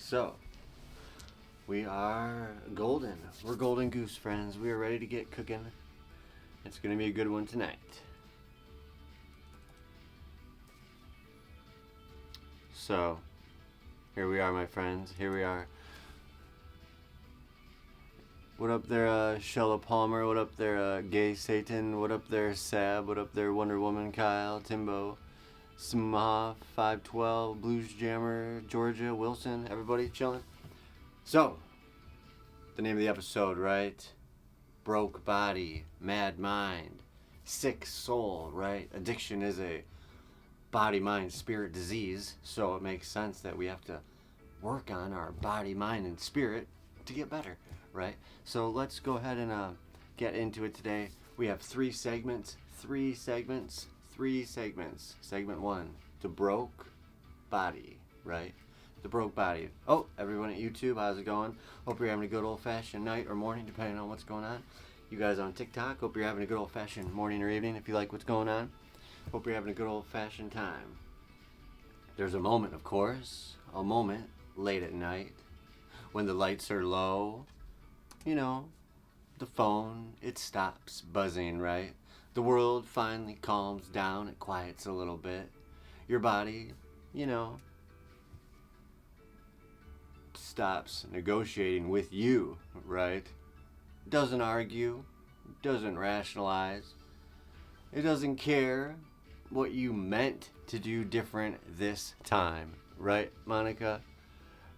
So, we are golden. We're golden goose, friends. We are ready to get cooking. It's going to be a good one tonight. So, here we are, my friends. Here we are. What up there, Shella Palmer? What up there, Gay Satan? What up there, Sab? What up there, Wonder Woman, Kyle, Timbo, Smaha, 512, Blues Jammer, Georgia, Wilson? Everybody chilling? So, the name of the episode, right? Broke body, mad mind, sick soul, right? Addiction is a body, mind, spirit disease, so it makes sense that we have to work on our body, mind, and spirit to get better, right? So let's go ahead and get into it today. We have three segments. Segment one, the broke body, right? The broke body. Oh, everyone at YouTube, how's it going? Hope you're having a good old-fashioned night or morning, depending on what's going on. You guys on TikTok, hope you're having a good old-fashioned morning or evening if you like what's going on. Hope you're having a good old-fashioned time. There's a moment, of course, a moment late at night when the lights are low. You know, the phone, it stops buzzing, right? The world finally calms down, it quiets a little bit. Your body, you know, stops negotiating with you, right? Doesn't argue, doesn't rationalize. It doesn't care what you meant to do different this time. Right, Monica?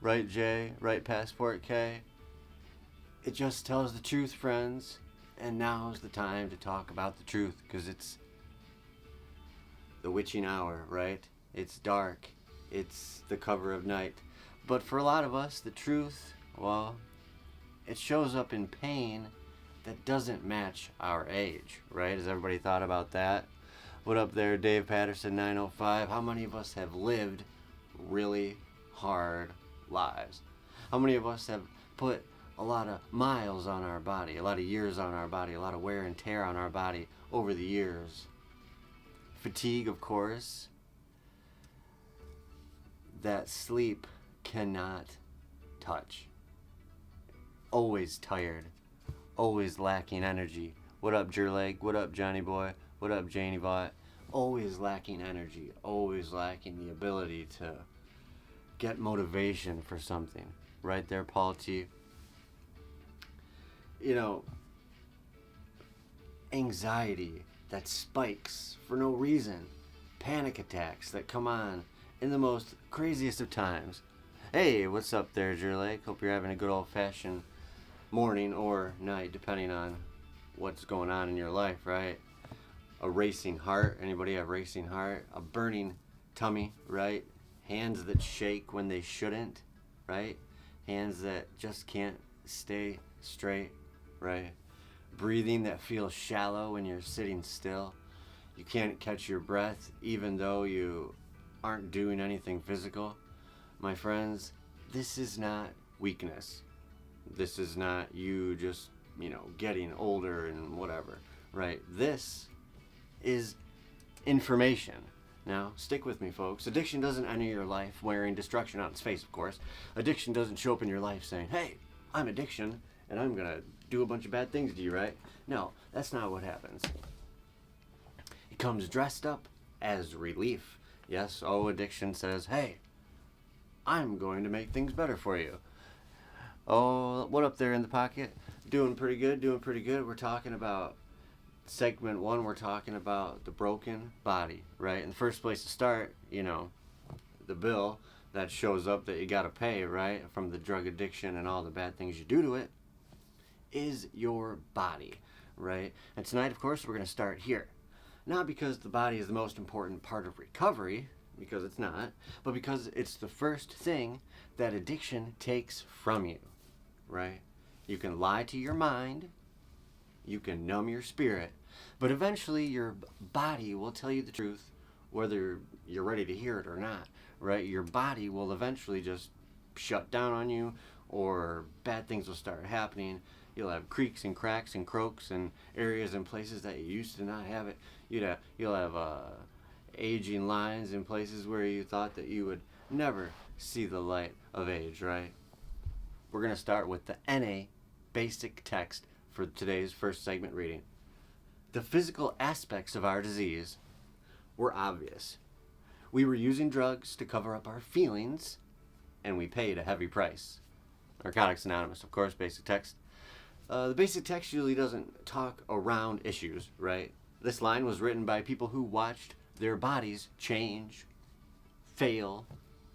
Right, Jay? Right, Passport K? It just tells the truth, friends. And now's the time to talk about the truth, because it's the witching hour, right? It's dark. It's the cover of night. But for a lot of us, the truth, well, it shows up in pain that doesn't match our age, right? Has everybody thought about that? What up there, Dave Patterson 905? How many of us have lived really hard lives? How many of us have put a lot of miles on our body, a lot of years on our body, a lot of wear and tear on our body over the years? Fatigue, of course. That sleep cannot touch. Always tired. Always lacking energy. What up, Jerleg? What up, Johnny Boy? What up, Janie Bot? Always lacking energy. Always lacking the ability to get motivation for something. Right there, Paul T. You know, anxiety that spikes for no reason. Panic attacks that come on in the most craziest of times. Hey, what's up there, Jerlake? Hope you're having a good old-fashioned morning or night, depending on what's going on in your life, right? A racing heart. Anybody have racing heart? A burning tummy, right? Hands that shake when they shouldn't, right? Hands that just can't stay straight, right? Breathing that feels shallow when you're sitting still. You can't catch your breath even though you aren't doing anything physical. My friends, this is not weakness. This is not you just, getting older and whatever, right? This is information. Now, stick with me, folks. Addiction doesn't enter your life wearing destruction on its face, of course. Addiction doesn't show up in your life saying, hey, I'm addiction, and I'm going to do a bunch of bad things to you, right? No, that's not what happens. It comes dressed up as relief. Yes, addiction says, hey, I'm going to make things better for you. Oh, what up there in the pocket? Doing pretty good. We're talking about segment one. We're talking about the broken body, right? In the first place to start, the bill that shows up that you got to pay, right, from the drug addiction and all the bad things you do to it, is your body, right? And tonight, of course, we're going to start here. Not because the body is the most important part of recovery, because it's not, but because it's the first thing that addiction takes from you, right? You can lie to your mind, you can numb your spirit, but eventually your body will tell you the truth, whether you're ready to hear it or not, right? Your body will eventually just shut down on you, or bad things will start happening. You'll have creaks and cracks and croaks and areas and places that you used to not have it. You'll have aging lines in places where you thought that you would never see the light of age, right? We're going to start with the NA basic text for today's first segment reading. The physical aspects of our disease were obvious. We were using drugs to cover up our feelings, and we paid a heavy price. Narcotics Anonymous, of course, basic text. The basic text usually doesn't talk around issues, right? This line was written by people who watched their bodies change, fail,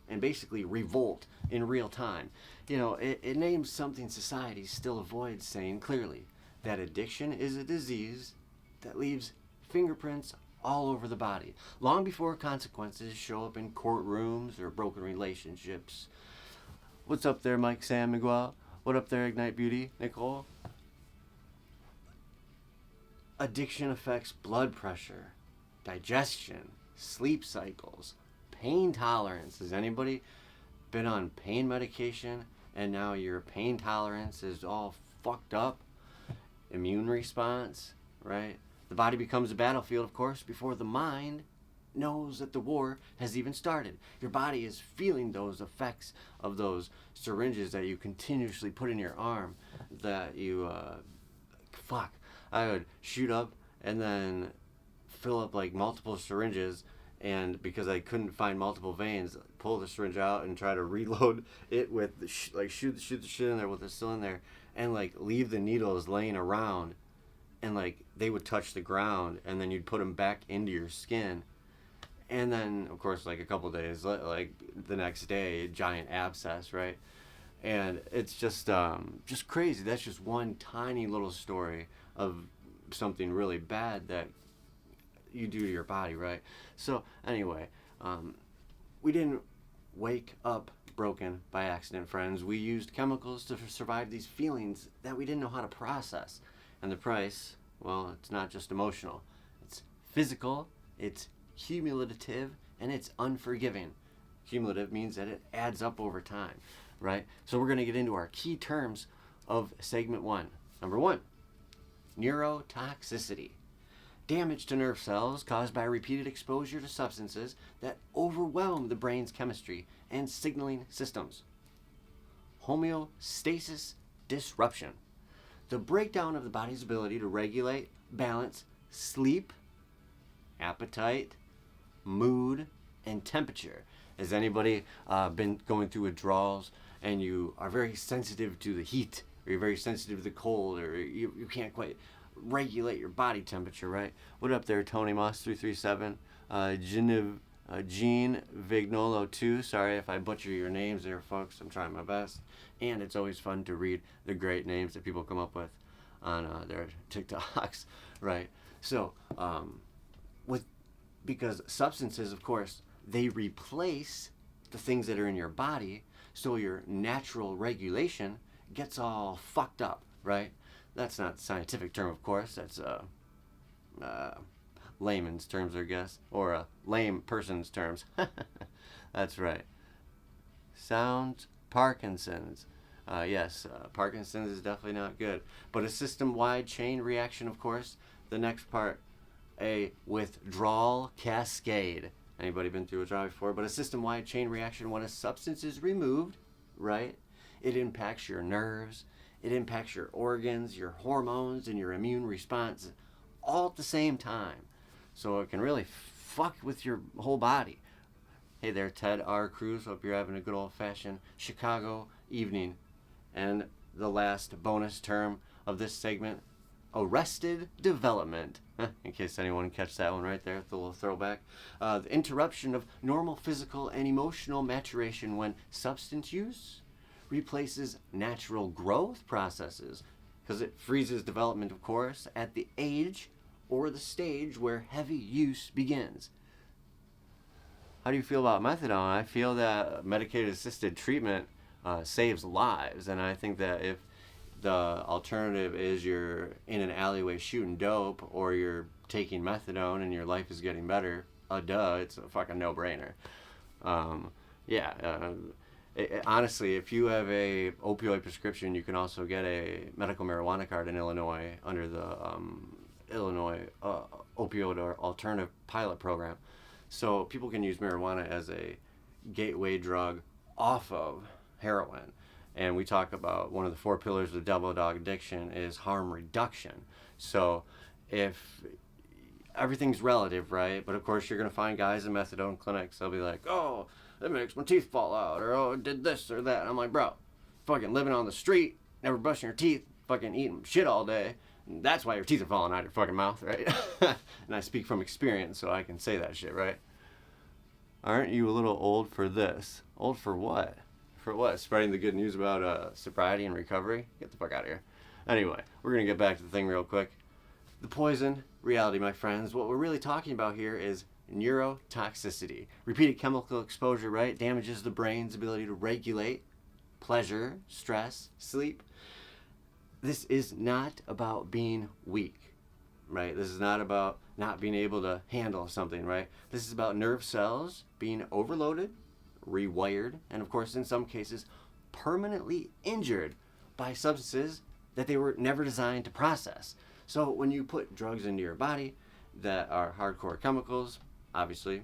and basically revolt in real time. You know, it names something society still avoids saying clearly, that addiction is a disease that leaves fingerprints all over the body, long before consequences show up in courtrooms or broken relationships. What's up there, Mike, Sam, Miguel? What up there, Ignite Beauty, Nicole? Addiction affects blood pressure, digestion, sleep cycles, pain tolerance. Has anybody been on pain medication and now your pain tolerance is all fucked up? Immune response, right? The body becomes a battlefield, of course, before the mind knows that the war has even started. Your body is feeling those effects of those syringes that you continuously put in your arm, that you, I would shoot up and then fill up like multiple syringes, and because I couldn't find multiple veins, pull the syringe out and try to reload it with shoot the shit in there with it's still in there, and like leave the needles laying around, and like they would touch the ground, and then you'd put them back into your skin, and then of course like a couple days, like the next day, giant abscess, right? And it's just crazy. That's just one tiny little story of something really bad that you do to your body, right? So anyway, we didn't wake up broken by accident, friends. We used chemicals to survive these feelings that we didn't know how to process. And the price, well, it's not just emotional. It's physical, it's cumulative, and it's unforgiving. Cumulative means that it adds up over time, right? So we're going to get into our key terms of segment 1. Number 1, neurotoxicity. Damage to nerve cells caused by repeated exposure to substances that overwhelm the brain's chemistry and signaling systems. Homeostasis disruption. The breakdown of the body's ability to regulate, balance, sleep, appetite, mood, and temperature. Has anybody been going through withdrawals and you are very sensitive to the heat, or you're very sensitive to the cold, or you can't quite regulate your body temperature, right? What up there, Tony Moss 337, Gene Vignolo 2. Sorry if I butcher your names there, folks. I'm trying my best. And it's always fun to read the great names that people come up with on their TikToks, right? So, because substances, of course, they replace the things that are in your body, so your natural regulation gets all fucked up, right? That's not a scientific term, of course. That's layman's terms, I guess, or a lame person's terms. That's right. Sound Parkinson's. Yes, Parkinson's is definitely not good. But a system-wide chain reaction, of course. The next part, a withdrawal cascade. Anybody been through a withdrawal before? But a system-wide chain reaction, when a substance is removed, right? It impacts your nerves. It impacts your organs, your hormones, and your immune response all at the same time. So it can really fuck with your whole body. Hey there, Ted R. Cruz. Hope you're having a good old-fashioned Chicago evening. And the last bonus term of this segment, arrested development. In case anyone catch that one right there, the little throwback. The interruption of normal physical and emotional maturation when substance use replaces natural growth processes, because it freezes development, of course, at the age or the stage where heavy use begins. How do you feel about methadone? I feel that medicated assisted treatment saves lives, and I think that if the alternative is you're in an alleyway shooting dope, or you're taking methadone and your life is getting better, it's a fucking no-brainer. Honestly, if you have a opioid prescription, you can also get a medical marijuana card in Illinois under the Illinois opioid or alternative pilot program. So people can use marijuana as a gateway drug off of heroin. And we talk about one of the 4 pillars of double dog addiction is harm reduction. So if everything's relative, right? But of course you're going to find guys in methadone clinics, they'll be like, oh, that makes my teeth fall out, or oh, it did this or that. And I'm like, bro, fucking living on the street, never brushing your teeth, fucking eating shit all day. That's why your teeth are falling out of your fucking mouth, right? And I speak from experience, so I can say that shit, right? Aren't you a little old for this? Old for what? For what? Spreading the good news about sobriety and recovery? Get the fuck out of here. Anyway, we're going to get back to the thing real quick. The poison reality, my friends. What we're really talking about here is neurotoxicity. Repeated chemical exposure, right? Damages the brain's ability to regulate pleasure, stress, sleep. This is not about being weak, right? This is not about not being able to handle something, right? This is about nerve cells being overloaded, rewired, and of course, in some cases, permanently injured by substances that they were never designed to process. So when you put drugs into your body that are hardcore chemicals, obviously,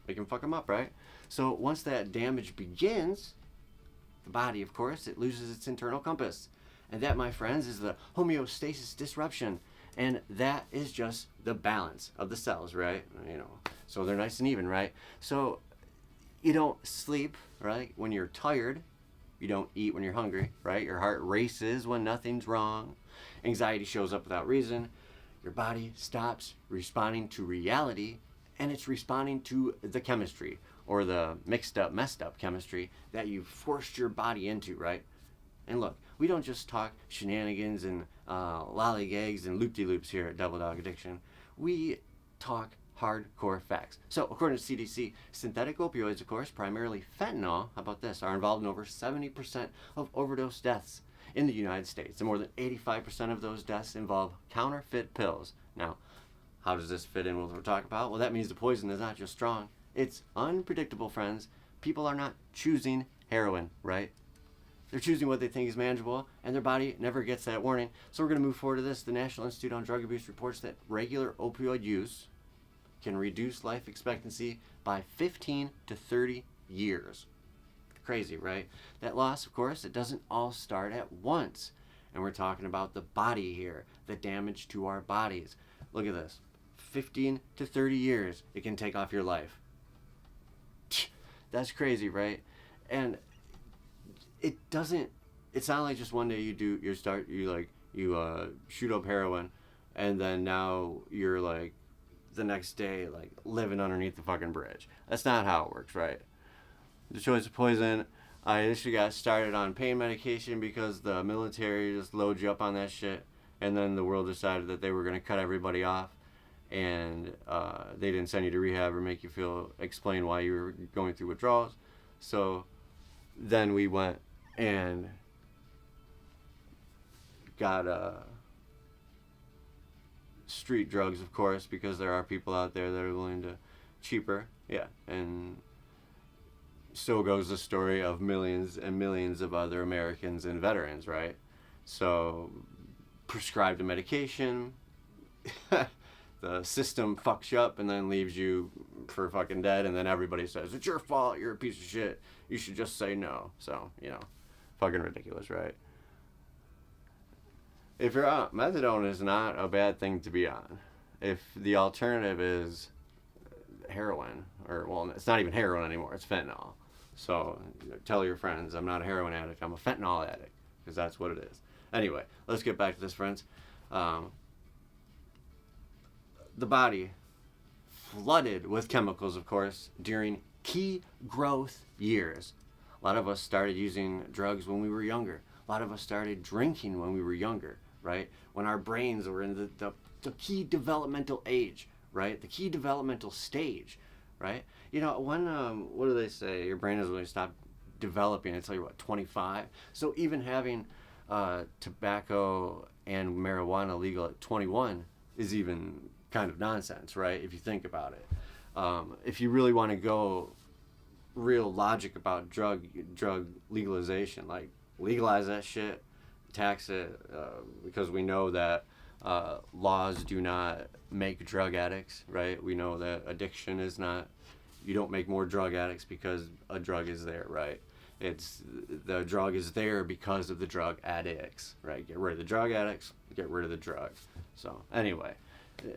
they can fuck them up, right? So once that damage begins, the body, of course, it loses its internal compass. And that, my friends, is the homeostasis disruption. And that is just the balance of the cells, right? You know, so they're nice and even, right? So you don't sleep, right, when you're tired. You don't eat when you're hungry, right? Your heart races when nothing's wrong. Anxiety shows up without reason. Your body stops responding to reality, and it's responding to the chemistry, or the mixed up, messed up chemistry that you forced your body into, right? And look, we don't just talk shenanigans and lollygags and loop-de-loops here at Double Dog Addiction. We talk hardcore facts. So, according to CDC, synthetic opioids, of course, primarily fentanyl, how about this, are involved in over 70% of overdose deaths in the United States. And more than 85% of those deaths involve counterfeit pills. Now, how does this fit in with what we're talking about? Well, that means the poison is not just strong. It's unpredictable, friends. People are not choosing heroin, right? They're choosing what they think is manageable, and their body never gets that warning. So we're going to move forward to this. The National Institute on Drug Abuse reports that regular opioid use can reduce life expectancy by 15 to 30 years. Crazy, right? That loss, of course, it doesn't all start at once. And we're talking about the body here, the damage to our bodies. Look at this. 15 to 30 years it can take off your life. That's crazy, right? And it's not like just one day you shoot up heroin, and then now you're like the next day like living underneath the fucking bridge. That's not how it works, right? The choice of poison, I initially got started on pain medication because the military just loads you up on that shit, and then the world decided that they were going to cut everybody off, and they didn't send you to rehab or make you explain why you were going through withdrawals. So then we went and got street drugs, of course, because there are people out there that are willing to cheaper. Yeah, and so goes the story of millions and millions of other Americans and veterans, right? So prescribed a medication, the system fucks you up and then leaves you for fucking dead, and then everybody says, it's your fault, you're a piece of shit, you should just say no. So, you know, fucking ridiculous, right? If you're on, methadone is not a bad thing to be on. If the alternative is heroin, or, well, it's not even heroin anymore, it's fentanyl. So tell your friends, I'm not a heroin addict, I'm a fentanyl addict, because that's what it is. Anyway, let's get back to this, friends. The body flooded with chemicals, of course, during key growth years. A lot of us started using drugs when we were younger. A lot of us started drinking when we were younger, right? When our brains were in the key developmental age, right? The key developmental stage, right? You know, when, what do they say? Your brain has really stopped developing. It's like, what, 25? So even having tobacco and marijuana legal at 21 is even kind of nonsense, right? If you think about it. If you really want to go real logic about drug legalization, like legalize that shit, tax it, because we know that laws do not make drug addicts, right? We know that addiction is not you don't make more drug addicts because a drug is there, right? The drug is there because of the drug addicts, right? Get rid of the drug addicts, get rid of the drugs. So anyway,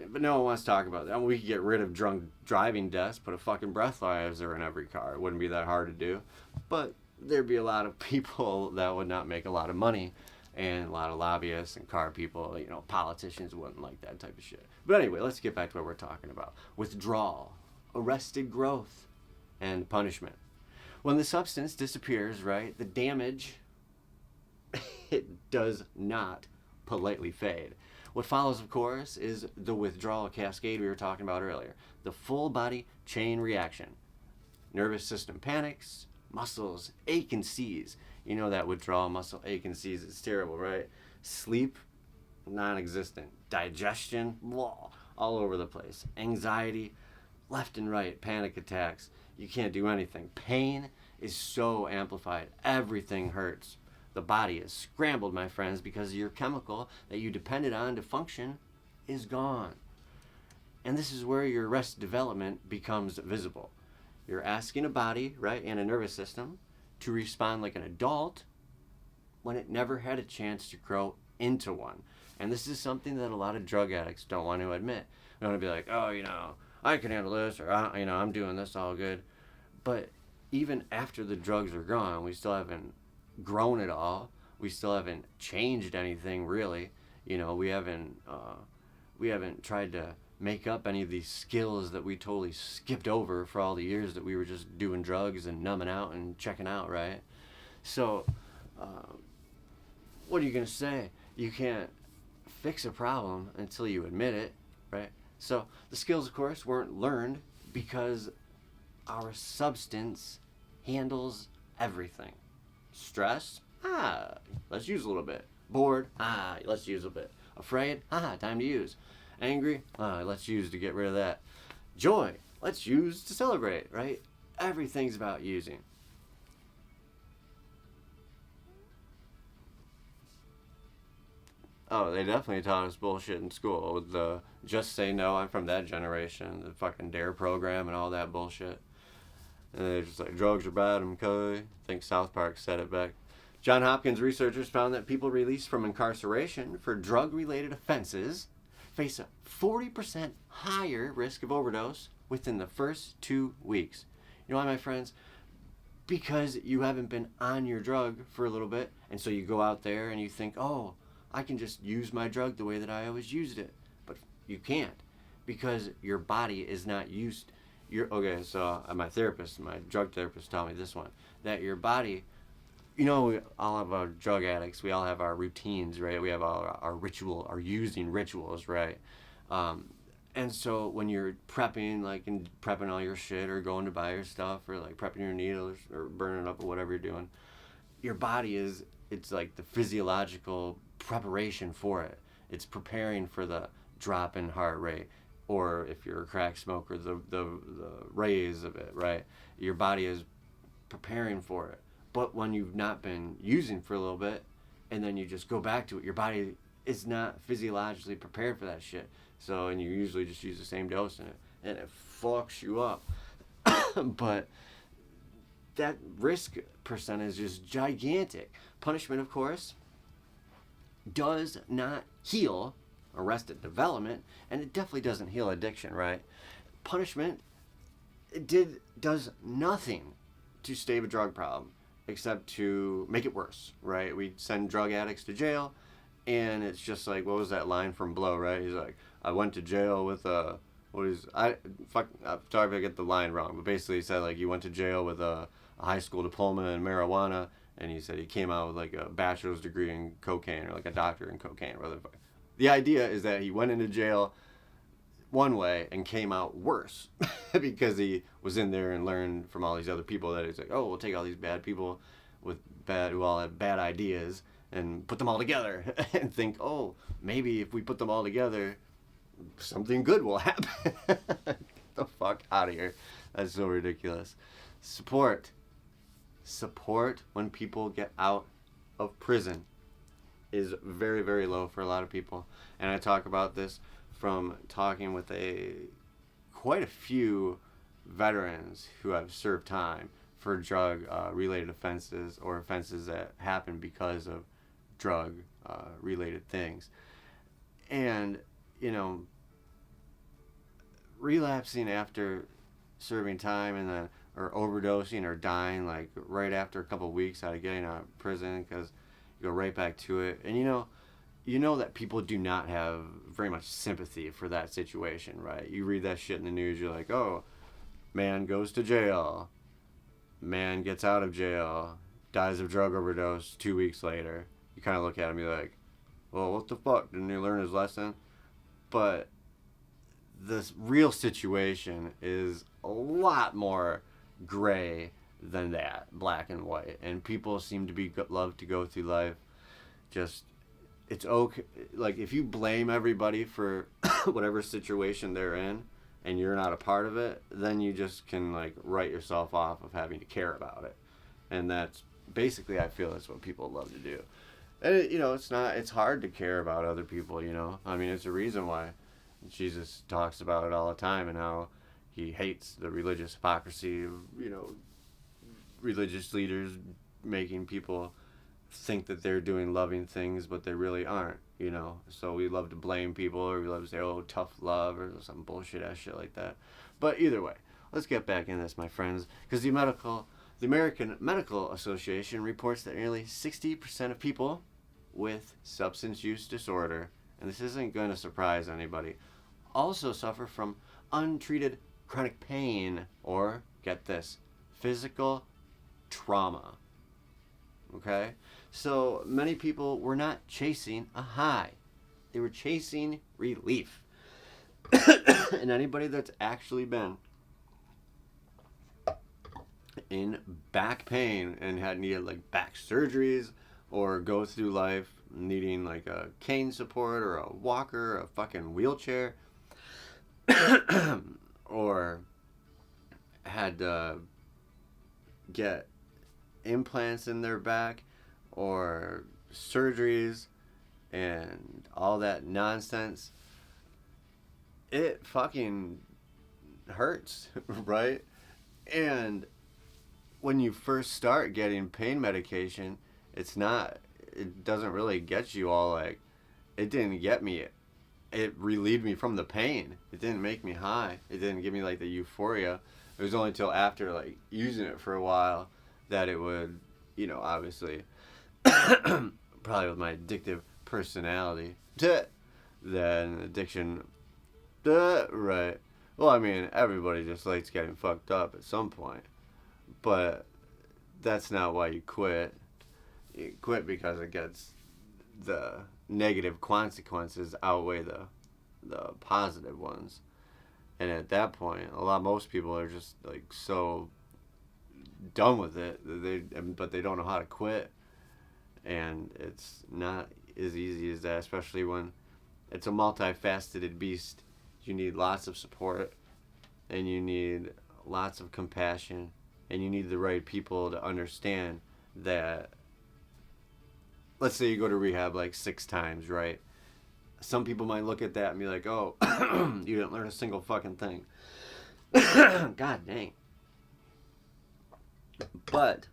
but no one wants to talk about that. I mean, we could get rid of drunk driving deaths, put a fucking breathalyzer in every car. It wouldn't be that hard to do, but there'd be a lot of people that would not make a lot of money, and a lot of lobbyists and car people, politicians wouldn't like that type of shit. But anyway, let's get back to what we're talking about. Withdrawal, arrested growth, and punishment. When the substance disappears, right, the damage, it does not politely fade. What follows, of course, is the withdrawal cascade we were talking about earlier. The full body chain reaction. Nervous system panics, muscles ache and seize. You know that withdrawal muscle ache and seize. It's terrible, right? Sleep, non-existent. Digestion, blah, all over the place. Anxiety, left and right. Panic attacks. You can't do anything. Pain is so amplified. Everything hurts. The body is scrambled, my friends, because your chemical that you depended on to function is gone. And this is where your arrested development becomes visible. You're asking a body, right, and a nervous system to respond like an adult when it never had a chance to grow into one. And this is something that a lot of drug addicts don't want to admit. They want to be like, oh, I can handle this, or, I'm doing this all good. But even after the drugs are gone, we still haven't grown at all. We still haven't changed anything, really. We haven't tried to make up any of these skills that we totally skipped over for all the years that we were just doing drugs and numbing out and checking out, right? So, what are you going to say? You can't fix a problem until you admit it, right? So, the skills, of course, weren't learned because our substance handles everything. Stress? Let's use a little bit. Bored? Let's use a bit. Afraid? Time to use. Angry? Let's use to get rid of that. Joy? Let's use to celebrate, right? Everything's about using. Oh, they definitely taught us bullshit in school with the just say no. I'm from that generation. The fucking DARE program and all that bullshit. And they're just like, drugs are bad, okay? I think South Park said it back. John Hopkins researchers found that people released from incarceration for drug-related offenses face a 40% higher risk of overdose within the first 2 weeks. You know why, my friends? Because you haven't been on your drug for a little bit, and so you go out there and you think, oh, I can just use my drug the way that I always used it. But you can't, because your body is not used. So my drug therapist taught me this one, that your body, we all have our drug addicts, we all have our routines, right? We have our using rituals, right? And so when you're prepping, and prepping all your shit, or going to buy your stuff, or prepping your needles, or burning up, or whatever you're doing, your body it's like the physiological preparation for it. It's preparing for the drop in heart rate, or if you're a crack smoker, the raise of it, right? Your body is preparing for it. But when you've not been using for a little bit, and then you just go back to it, your body is not physiologically prepared for that shit. So, and you usually just use the same dose in it, and it fucks you up. But that risk percentage is gigantic. Punishment, of course, does not heal arrested development, and it definitely doesn't heal addiction, right? Punishment does nothing to stave a drug problem except to make it worse, right? We send drug addicts to jail, and it's just like, what was that line from Blow, right? He's like, I went to jail with I'm sorry if I get the line wrong, but basically he said, you went to jail with a high school diploma in marijuana, and he said he came out with a bachelor's degree in cocaine, or a doctorate in cocaine, or whatever. The idea is that he went into jail one way and came out worse because he was in there and learned from all these other people that he's like, oh, we'll take all these bad people who all have bad ideas and put them all together and think, oh, maybe if we put them all together, something good will happen. Get the fuck out of here. That's so ridiculous. Support when people get out of prison is very, very low for a lot of people. And I talk about this from talking with quite a few veterans who have served time for drug related offenses or offenses that happen because of drug related things. And, you know, relapsing after serving time and then or overdosing or dying like right after a couple of weeks out of getting out of prison because you go right back to it. And you know that people do not have very much sympathy for that situation, right? You read that shit in the news, you're like, oh, man goes to jail, man gets out of jail, dies of drug overdose 2 weeks later. You kind of look at him, you're like, well, what the fuck? Didn't he learn his lesson? But the real situation is a lot more gray than that, black and white. And people seem to love to go through life just, it's okay. Like, if you blame everybody for whatever situation they're in and you're not a part of it, then you just can, like, write yourself off of having to care about it. And that's basically, I feel, that's what people love to do. And, it's hard to care about other people, I mean, it's a reason why Jesus talks about it all the time and how he hates the religious hypocrisy of, religious leaders making people think that they're doing loving things, but they really aren't, So we love to blame people, or we love to say, oh, tough love, or some bullshit ass shit like that. But either way, let's get back in this, my friends, because the American Medical Association reports that nearly 60% of people with substance use disorder, and this isn't going to surprise anybody, also suffer from untreated chronic pain, or, get this, physical trauma. Okay? So many people were not chasing a high. They were chasing relief. And anybody that's actually been in back pain and had needed like back surgeries or go through life needing like a cane support or a walker or a fucking wheelchair or had to get implants in their back or surgeries and all that nonsense, it fucking hurts, right? And when you first start getting pain medication, it doesn't really get you all like, it didn't get me, it relieved me from the pain. It didn't make me high. It didn't give me like the euphoria. It was only until after like using it for a while that it would, obviously, probably with my addictive personality, then addiction, right. Well, I mean, everybody just likes getting fucked up at some point, but that's not why you quit. You quit because it gets the negative consequences outweigh the positive ones. And at that point, most people are just like so done with it, but they don't know how to quit. And it's not as easy as that, especially when it's a multifaceted beast. You need lots of support, and you need lots of compassion, and you need the right people to understand that. Let's say you go to rehab like 6 times, right? Some people might look at that and be like, oh, you didn't learn a single fucking thing. God dang. But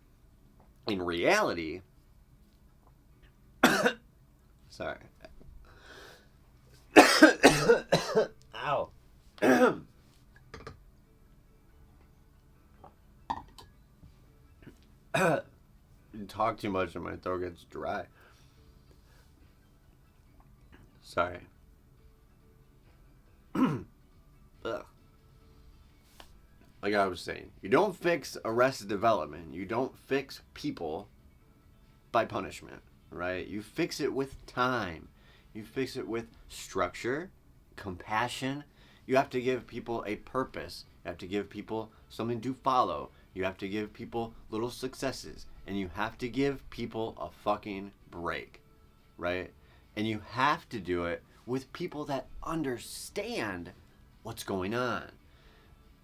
in reality, sorry. Ow. You talk too much and my throat gets dry. Sorry. Ugh. Like I was saying, you don't fix arrested development. You don't fix people by punishment, right? You fix it with time. You fix it with structure, compassion. You have to give people a purpose. You have to give people something to follow. You have to give people little successes. And you have to give people a fucking break, right? And you have to do it with people that understand what's going on.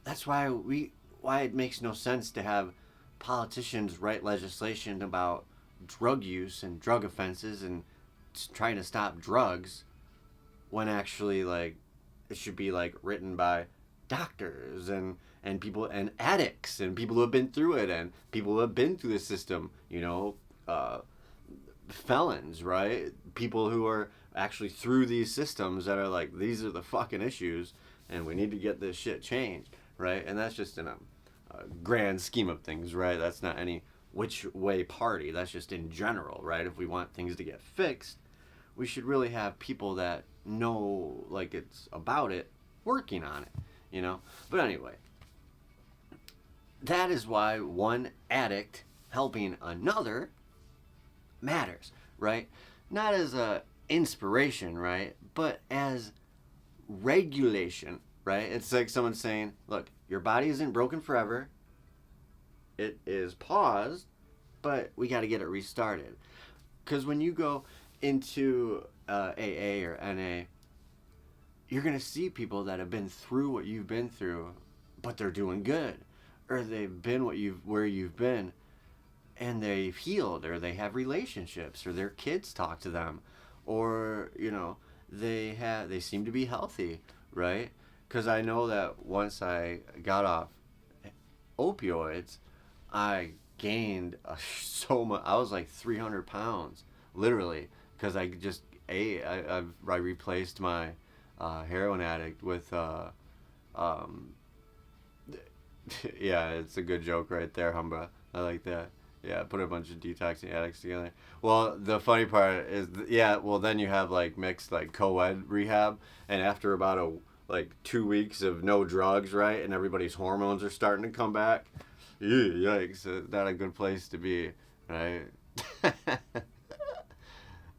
That's why it makes no sense to have politicians write legislation about drug use and drug offenses and trying to stop drugs when actually like it should be like written by doctors and and people and addicts and people who have been through it and people who have been through the system, felons, right? People who are actually through these systems that are like, these are the fucking issues and we need to get this shit changed, right? And that's just in a grand scheme of things, right? That's not any which way party. That's just in general, right? If we want things to get fixed, we should really have people that know, like, it's about it, working on it, But anyway, that is why one addict helping another matters, right? Not as a inspiration, right? But as regulation, right? It's like someone saying, look, your body isn't broken forever. It is paused, but we got to get it restarted. Because when you go into AA or NA, you're going to see people that have been through what you've been through, but they're doing good. Or they've been where you've been, and they've healed, or they have relationships, or their kids talk to them, or, they seem to be healthy, right? Because I know that once I got off opioids, I gained so much. I was like 300 pounds, literally, because I just ate. I replaced my heroin addict with, yeah, it's a good joke right there, Humbra. I like that. Yeah, put a bunch of detoxing addicts together. Well, the funny part is, then you have like mixed like co-ed rehab, and after about 2 weeks of no drugs, right, and everybody's hormones are starting to come back. Ew, yikes! Not a good place to be, right?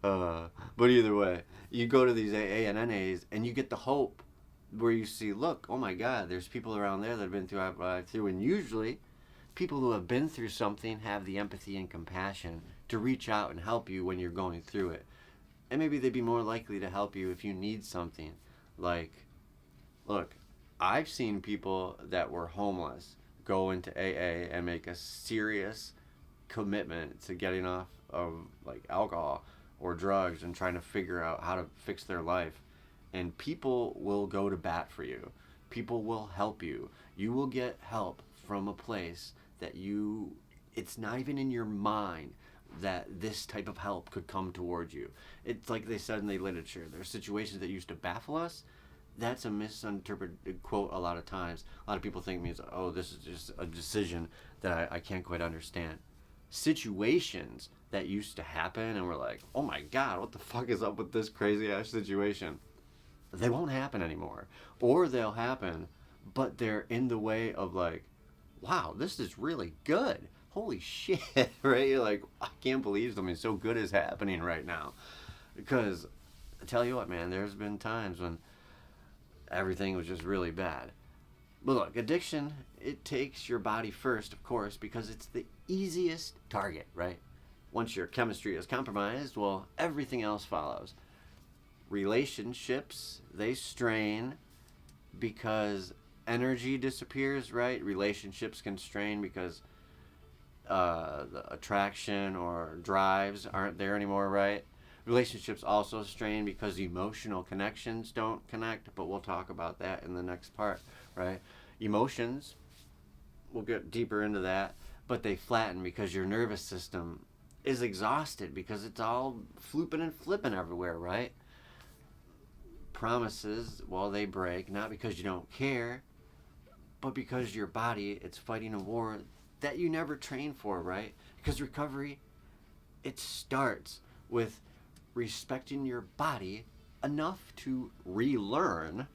But either way, you go to these AA and NAs, and you get the hope where you see, look, oh my God, there's people around there that have been through what I've through, and usually people who have been through something have the empathy and compassion to reach out and help you when you're going through it. And maybe they'd be more likely to help you if you need something. Like, look, I've seen people that were homeless go into AA and make a serious commitment to getting off of like alcohol or drugs and trying to figure out how to fix their life. And people will go to bat for you. People will help you. You will get help from a place that it's not even in your mind that this type of help could come towards you. It's like they said in the literature, there are situations that used to baffle us. That's a misinterpreted quote a lot of times. A lot of people think it means, oh, this is just a decision that I can't quite understand. Situations that used to happen and we're like, oh my God, what the fuck is up with this crazy ass situation? They won't happen anymore. Or they'll happen, but they're in the way of like, wow, this is really good. Holy shit, right? You're like, I can't believe something so good is happening right now. Because I tell you what, man, there's been times when everything was just really bad. But look, addiction, it takes your body first, of course, because it's the easiest target, right? Once your chemistry is compromised, well, everything else follows. Relationships, they strain because energy disappears, right? Relationships can strain because the attraction or drives aren't there anymore, right? Relationships also strain because emotional connections don't connect, but we'll talk about that in the next part, right? Emotions, we'll get deeper into that, but they flatten because your nervous system is exhausted because it's all flooping and flipping everywhere, right? Promises, well, they break, not because you don't care, but because your body, it's fighting a war that you never trained for, right? Because recovery, it starts with respecting your body enough to relearn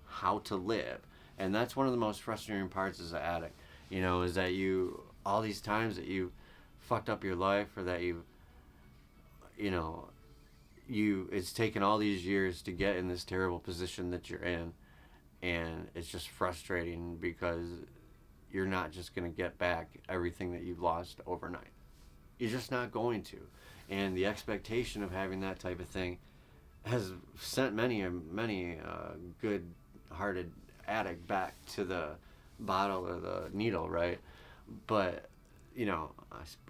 how to live. And that's one of the most frustrating parts as an addict, is that all these times that you fucked up your life, or that it's taken all these years to get in this terrible position that you're in, and it's just frustrating because you're not just going to get back everything that you've lost overnight. You're just not going to. And the expectation of having that type of thing has sent many good-hearted addict back to the bottle or the needle, right? But,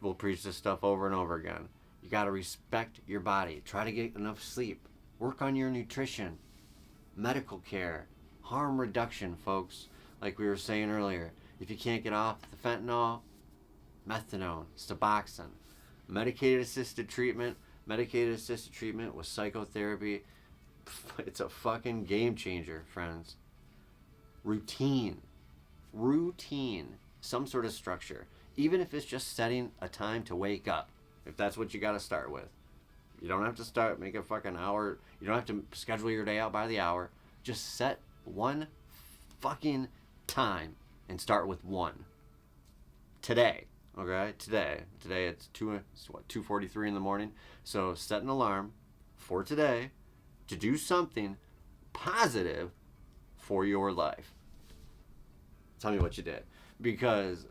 we'll preach this stuff over and over again. You got to respect your body. Try to get enough sleep. Work on your nutrition, medical care, harm reduction, folks. like we were saying earlier. If you can't get off the fentanyl, methadone, Suboxone, medicated assisted treatment with psychotherapy. It's a fucking game changer, friends. Routine, some sort of structure. Even if it's just setting a time to wake up, if that's what you got to start with. You don't have to make a fucking hour. You don't have to schedule your day out by the hour. Just set one fucking time and start with one. Today, okay? Today it's 2:43 in the morning. So set an alarm for today to do something positive for your life. Tell me what you did, because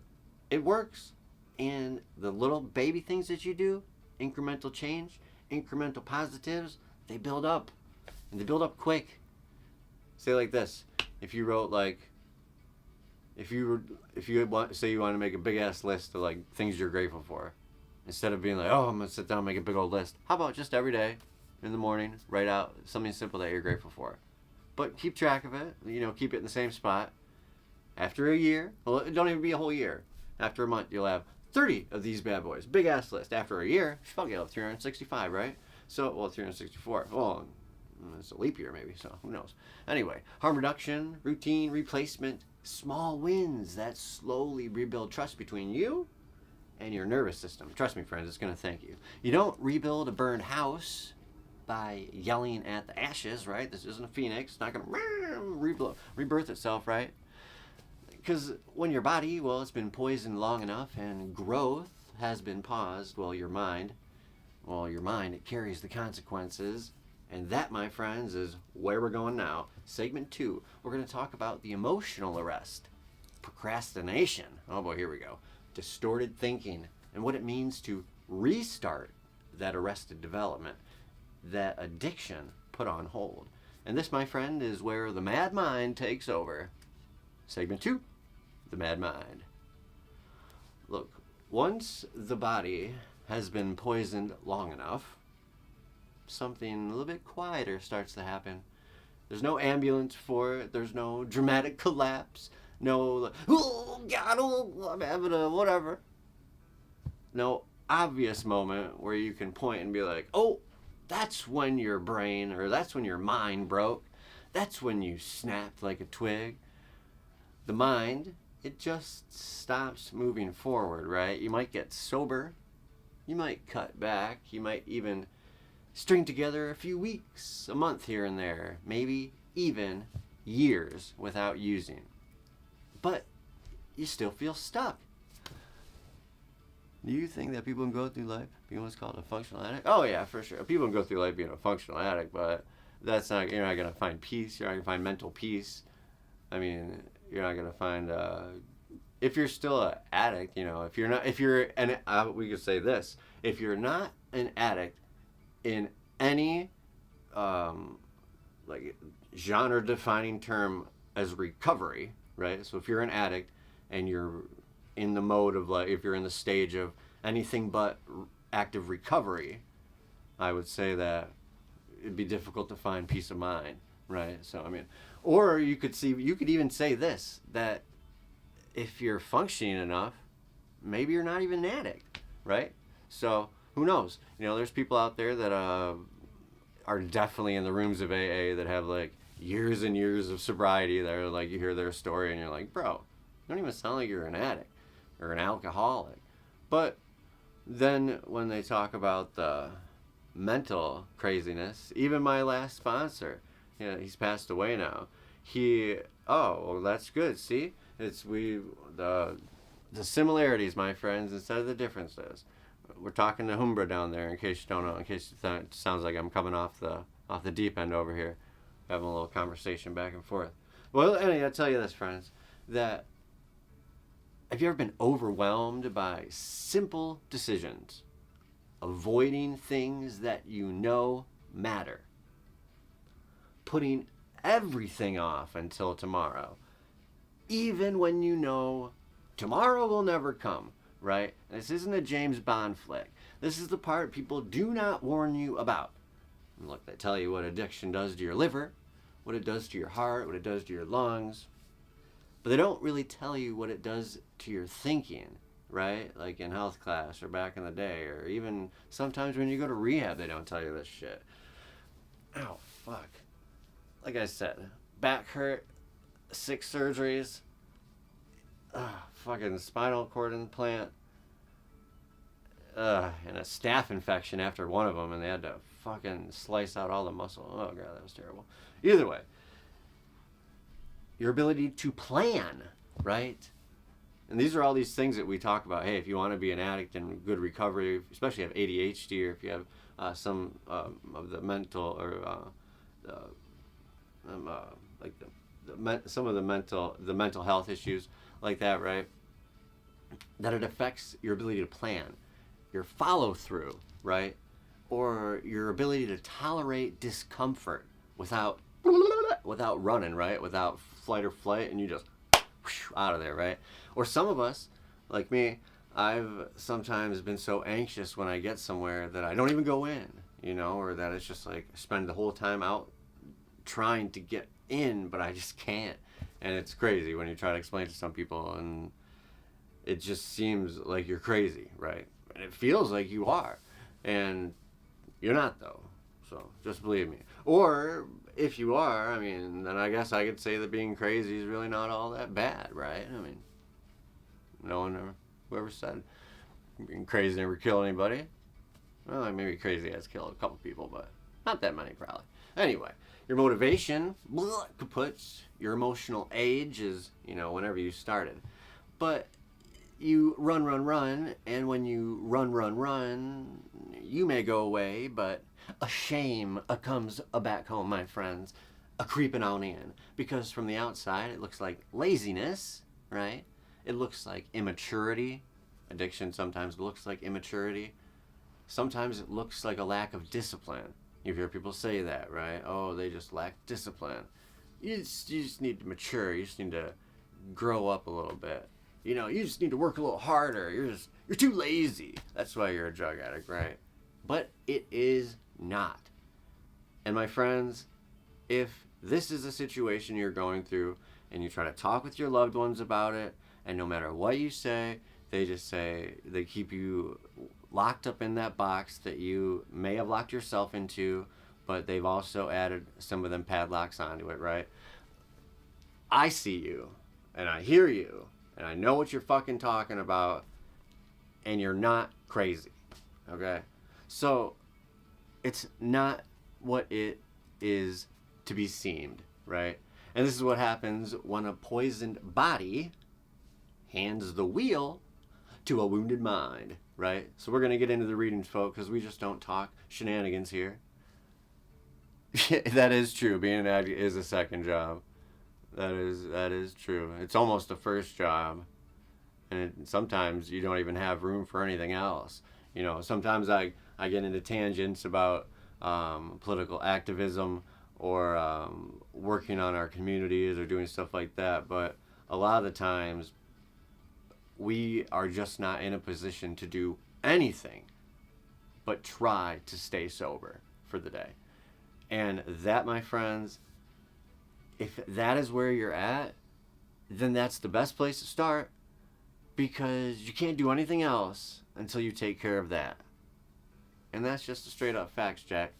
it works. And the little baby things that you do, incremental change, incremental positives, they build up, and they build up quick. Say like this: if you wrote if you want to make a big ass list of like things you're grateful for, instead of being like, oh, I'm gonna sit down and make a big old list. How about just every day in the morning write out something simple that you're grateful for, but keep track of it. Keep it in the same spot. After a year, well, it don't even be a whole year. After a month, you'll have 30 of these bad boys. Big ass list. After a year, you should probably have 365, right? 364. Well, it's a leap year maybe, so who knows. Anyway, harm reduction, routine, replacement, small wins that slowly rebuild trust between you and your nervous system. Trust me, friends, it's going to thank you. You don't rebuild a burned house by yelling at the ashes, right? This isn't a phoenix. It's not going to rebirth itself, right? Because when your body, it's been poisoned long enough and growth has been paused, your mind, it carries the consequences. And that, my friends, is where we're going now. Segment 2, we're going to talk about the emotional arrest, procrastination. Oh boy, here we go. Distorted thinking, and what it means to restart that arrested development, that addiction put on hold. And this, my friend, is where the mad mind takes over. Segment 2. The mad mind. Look, once the body has been poisoned long enough, something a little bit quieter starts to happen. There's no ambulance for it. There's no dramatic collapse. No, oh God, I'm having a whatever. No obvious moment where you can point and be like, oh, that's when your brain, or that's when your mind broke. That's when you snapped like a twig. The mind, it just stops moving forward, right? You might get sober. You might cut back. You might even string together a few weeks, a month here and there, maybe even years without using. But you still feel stuck. Do you think that people can go through life being what's called a functional addict? Oh yeah, for sure. People can go through life being a functional addict, but you're not going to find peace. You're not going to find mental peace. I mean, you're not going to find, if you're still an addict, we could say this, if you're not an addict in any, genre defining term as recovery, right? So if you're an addict and you're in the mode of if you're in the stage of anything but active recovery, I would say that it'd be difficult to find peace of mind, right? So, or you could even say this, that if you're functioning enough, maybe you're not even an addict, right? So who knows? There's people out there that are definitely in the rooms of AA that have years and years of sobriety that are you hear their story and you're like, bro, you don't even sound like you're an addict or an alcoholic. But then when they talk about the mental craziness, even my last sponsor, he's passed away now. That's good. See, the similarities, my friends, instead of the differences. We're talking to Humbra down there, in case you don't know, in case it sounds like I'm coming off the deep end over here, having a little conversation back and forth. Well, anyway, I'll tell you this, friends, that have you ever been overwhelmed by simple decisions, avoiding things that you know matter, putting everything off until tomorrow, even when you know tomorrow will never come, right? This isn't a James Bond flick. This is the part people do not warn you about. And look, they tell you what addiction does to your liver, what it does to your heart, what it does to your lungs. but they don't really tell you what it does to your thinking, right? Like in health class or back in the day, or even sometimes when you go to rehab, they don't tell you this shit. Ow, fuck. Like I said, back hurt, 6 surgeries, fucking spinal cord implant, and a staph infection after one of them, and they had to fucking slice out all the muscle. Oh god, that was terrible. Either way, your ability to plan, right? And these are all these things that we talk about. Hey, if you want to be an addict in good recovery, especially if you have ADHD, or if you have some of the mental or some of the mental health issues like that, right? That it affects your ability to plan, your follow through, right? Or your ability to tolerate discomfort without running, right? Without flight or flight, and you just out of there, right? Or some of us, like me, I've sometimes been so anxious when I get somewhere that I don't even go in, or that it's just like spend the whole time out trying to get in, but I just can't. And it's crazy when you try to explain to some people, and it just seems like you're crazy, right? And it feels like you are, and you're not, though. So just believe me. Or if you are, I mean, then I guess I could say that being crazy is really not all that bad, right? I mean, no one ever, whoever said being crazy never killed anybody. Well, maybe crazy has killed a couple people, but not that many probably. Anyway, your motivation, kaputs, your emotional age is, whenever you started. But you run, and when you run, you may go away, but a shame comes back home, my friends, a creeping on in. Because from the outside, it looks like laziness, right? It looks like immaturity. Addiction sometimes looks like immaturity. Sometimes it looks like a lack of discipline. You hear people say that, right? Oh, they just lack discipline. You just need to mature. You just need to grow up a little bit. You just need to work a little harder. You're too lazy. That's why you're a drug addict, right? But it is not. And my friends, if this is a situation you're going through and you try to talk with your loved ones about it, and no matter what you say, they just say, they keep you locked up in that box that you may have locked yourself into, but they've also added some of them padlocks onto it, right? I see you, and I hear you, and I know what you're fucking talking about, and you're not crazy, okay? So, it's not what it is to be seemed, right? And this is what happens when a poisoned body hands the wheel to a wounded mind, right? So we're going to get into the readings, folks, because we just don't talk shenanigans here. That is true. Being an addict is a second job. That is true. It's almost a first job. And sometimes you don't even have room for anything else. Sometimes I get into tangents about political activism or working on our communities or doing stuff like that. But a lot of the times, we are just not in a position to do anything but try to stay sober for the day. And that, my friends, if that is where you're at, then that's the best place to start, because you can't do anything else until you take care of that. And that's just a straight up facts, Jack.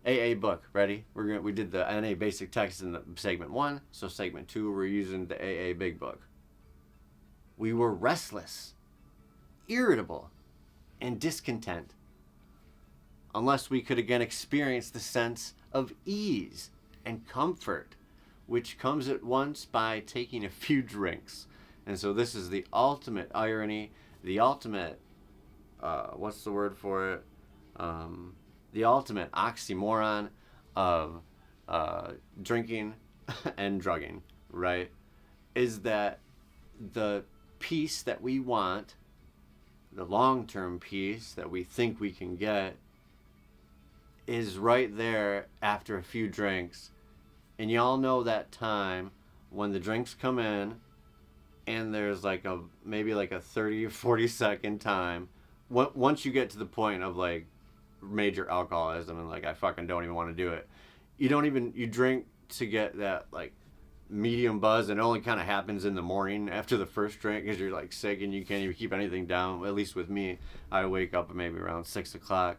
AA book, ready? We did the NA basic text in the segment 1, so segment 2 we're using the AA big book. We were restless, irritable, and discontent, unless we could again experience the sense of ease and comfort, which comes at once by taking a few drinks. And so this is the ultimate irony, the ultimate, what's the word for it? The ultimate oxymoron of drinking and drugging, right? Is that the peace that we want, the long-term peace that we think we can get, is right there after a few drinks. And y'all know that time when the drinks come in and there's maybe a 30 or 40 second time once you get to the point of major alcoholism and I fucking don't even want to do it. You drink to get that medium buzz, and it only kind of happens in the morning after the first drink because you're like sick and you can't even keep anything down. At least with me, I wake up maybe around 6 o'clock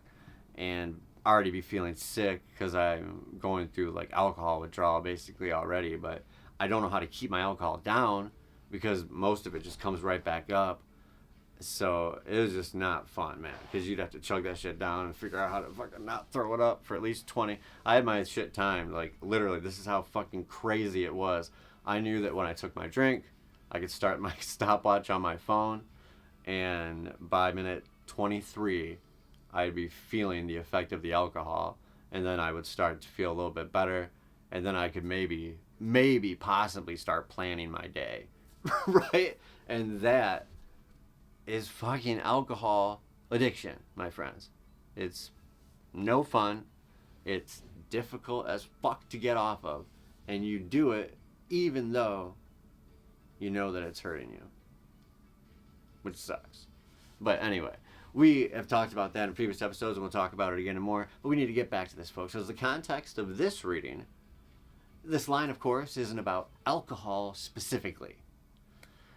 and already be feeling sick because I'm going through like alcohol withdrawal basically already, but I don't know how to keep my alcohol down because most of it just comes right back up. So it was just not fun, man, because you'd have to chug that shit down and figure out how to fucking not throw it up for at least 20. I had my shit timed, like literally, this is how fucking crazy it was. I knew that when I took my drink, I could start my stopwatch on my phone, and by minute 23, I'd be feeling the effect of the alcohol, and then I would start to feel a little bit better, and then I could maybe possibly start planning my day, right? And that is fucking alcohol addiction, my friends. It's no fun. It's difficult as fuck to get off of. And you do it even though you know that it's hurting you. Which sucks. But anyway, we have talked about that in previous episodes and we'll talk about it again and more. But we need to get back to this, folks. Because the context of this reading, this line, of course, isn't about alcohol specifically.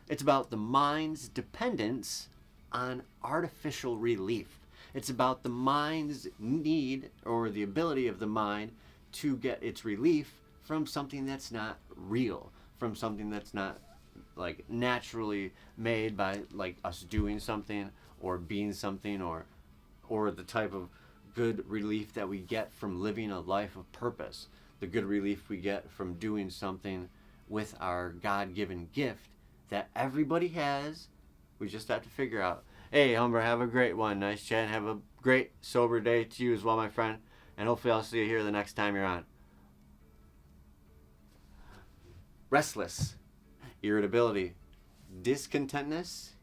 It's about the mind's dependence on artificial relief. It's about the mind's need or the ability of the mind to get its relief from something that's not real, from something that's not like naturally made by like us doing something or being something or the type of good relief that we get from living a life of purpose, the good relief we get from doing something with our God-given gift that everybody has. We just have to figure out. Hey, Humber, have a great one. Nice chat. Have a great sober day to you as well, my friend. And hopefully I'll see you here the next time you're on. Restless, irritability, discontentness.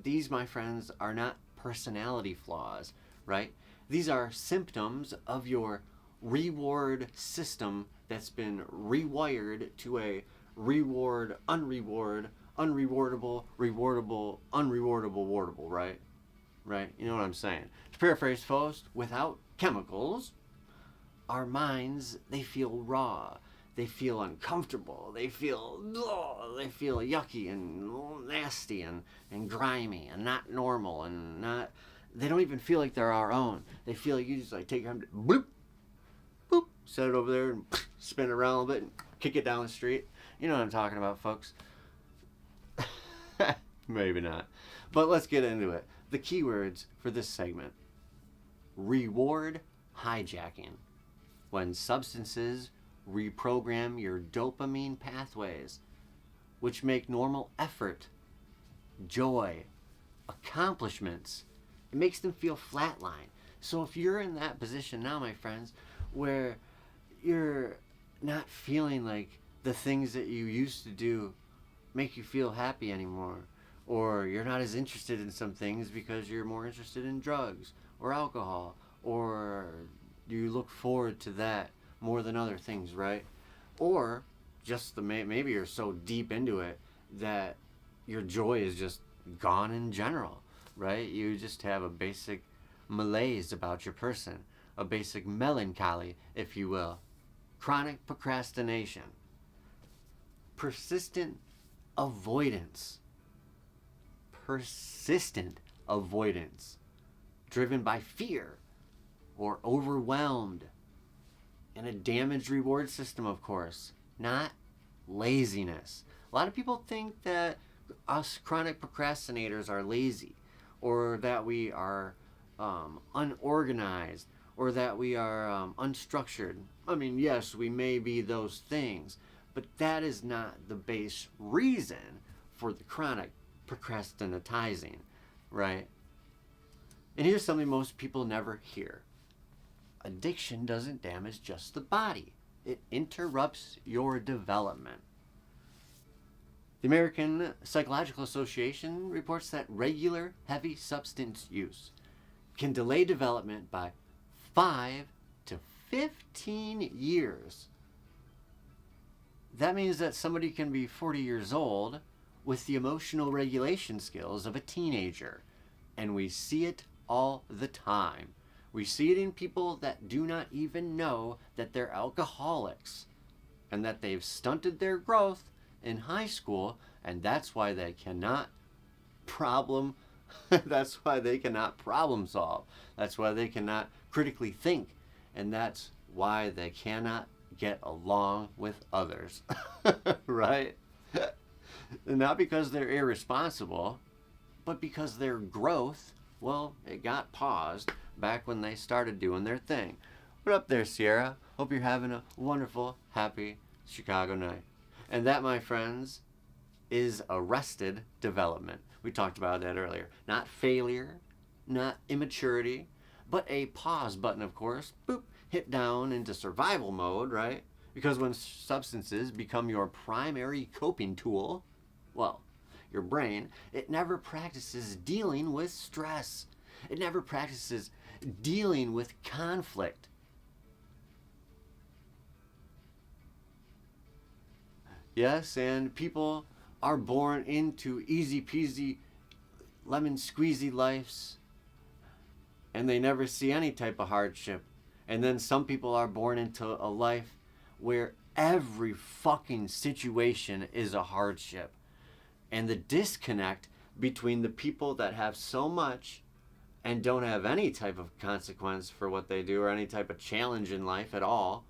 These, my friends, are not personality flaws, right? These are symptoms of your reward system that's been rewired to a reward, unreward, unrewardable, rewardable, unrewardable, wardable, right? Right? You know what I'm saying? To paraphrase, folks, without chemicals, our minds, they feel raw. They feel uncomfortable. They feel yucky and nasty and grimy and not normal and not, they don't even feel like they're our own. They feel like you just like take them, bloop, boop, set it over there and spin it around a little bit and kick it down the street. You know what I'm talking about, folks. Maybe not. But let's get into it. The keywords for this segment. Reward hijacking. When substances reprogram your dopamine pathways, which make normal effort, joy, accomplishments, it makes them feel flatline. So if you're in that position now, my friends, where you're not feeling like the things that you used to do make you feel happy anymore, or you're not as interested in some things because you're more interested in drugs or alcohol, or you look forward to that more than other things, right? Or just maybe you're so deep into it that your joy is just gone in general, right? You just have a basic malaise about your person, a basic melancholy, if you will. Chronic procrastination. Persistent avoidance. Persistent avoidance. Driven by fear or overwhelmed. And a damaged reward system, of course. Not laziness. A lot of people think that us chronic procrastinators are lazy, or that we are unorganized, or that we are unstructured. I mean, yes, we may be those things, but that is not the base reason for the chronic procrastinatizing, right? And here's something most people never hear. Addiction doesn't damage just the body. It interrupts your development. The American Psychological Association reports that regular heavy substance use can delay development by 5 to 15 years. That means that somebody can be 40 years old with the emotional regulation skills of a teenager. And we see it all the time. We see it in people that do not even know that they're alcoholics. and that they've stunted their growth in high school, and that's why they cannot problem that's why they cannot problem solve. That's why they cannot critically think, and that's why they cannot get along with others. Right? And not because they're irresponsible, but because their growth, well, it got paused back when they started doing their thing. What up there, Sierra? Hope you're having a wonderful, happy Chicago night. And that, my friends, is arrested development. We talked about that earlier. Not failure, not immaturity, but a pause button, of course. Boop, hit down into survival mode, right? Because when substances become your primary coping tool, well, your brain, it never practices dealing with stress. It never practices dealing with conflict. Yes, and people are born into easy peasy, lemon squeezy lives, and they never see any type of hardship. And then some people are born into a life where every fucking situation is a hardship. And the disconnect between the people that have so much and don't have any type of consequence for what they do or any type of challenge in life at all,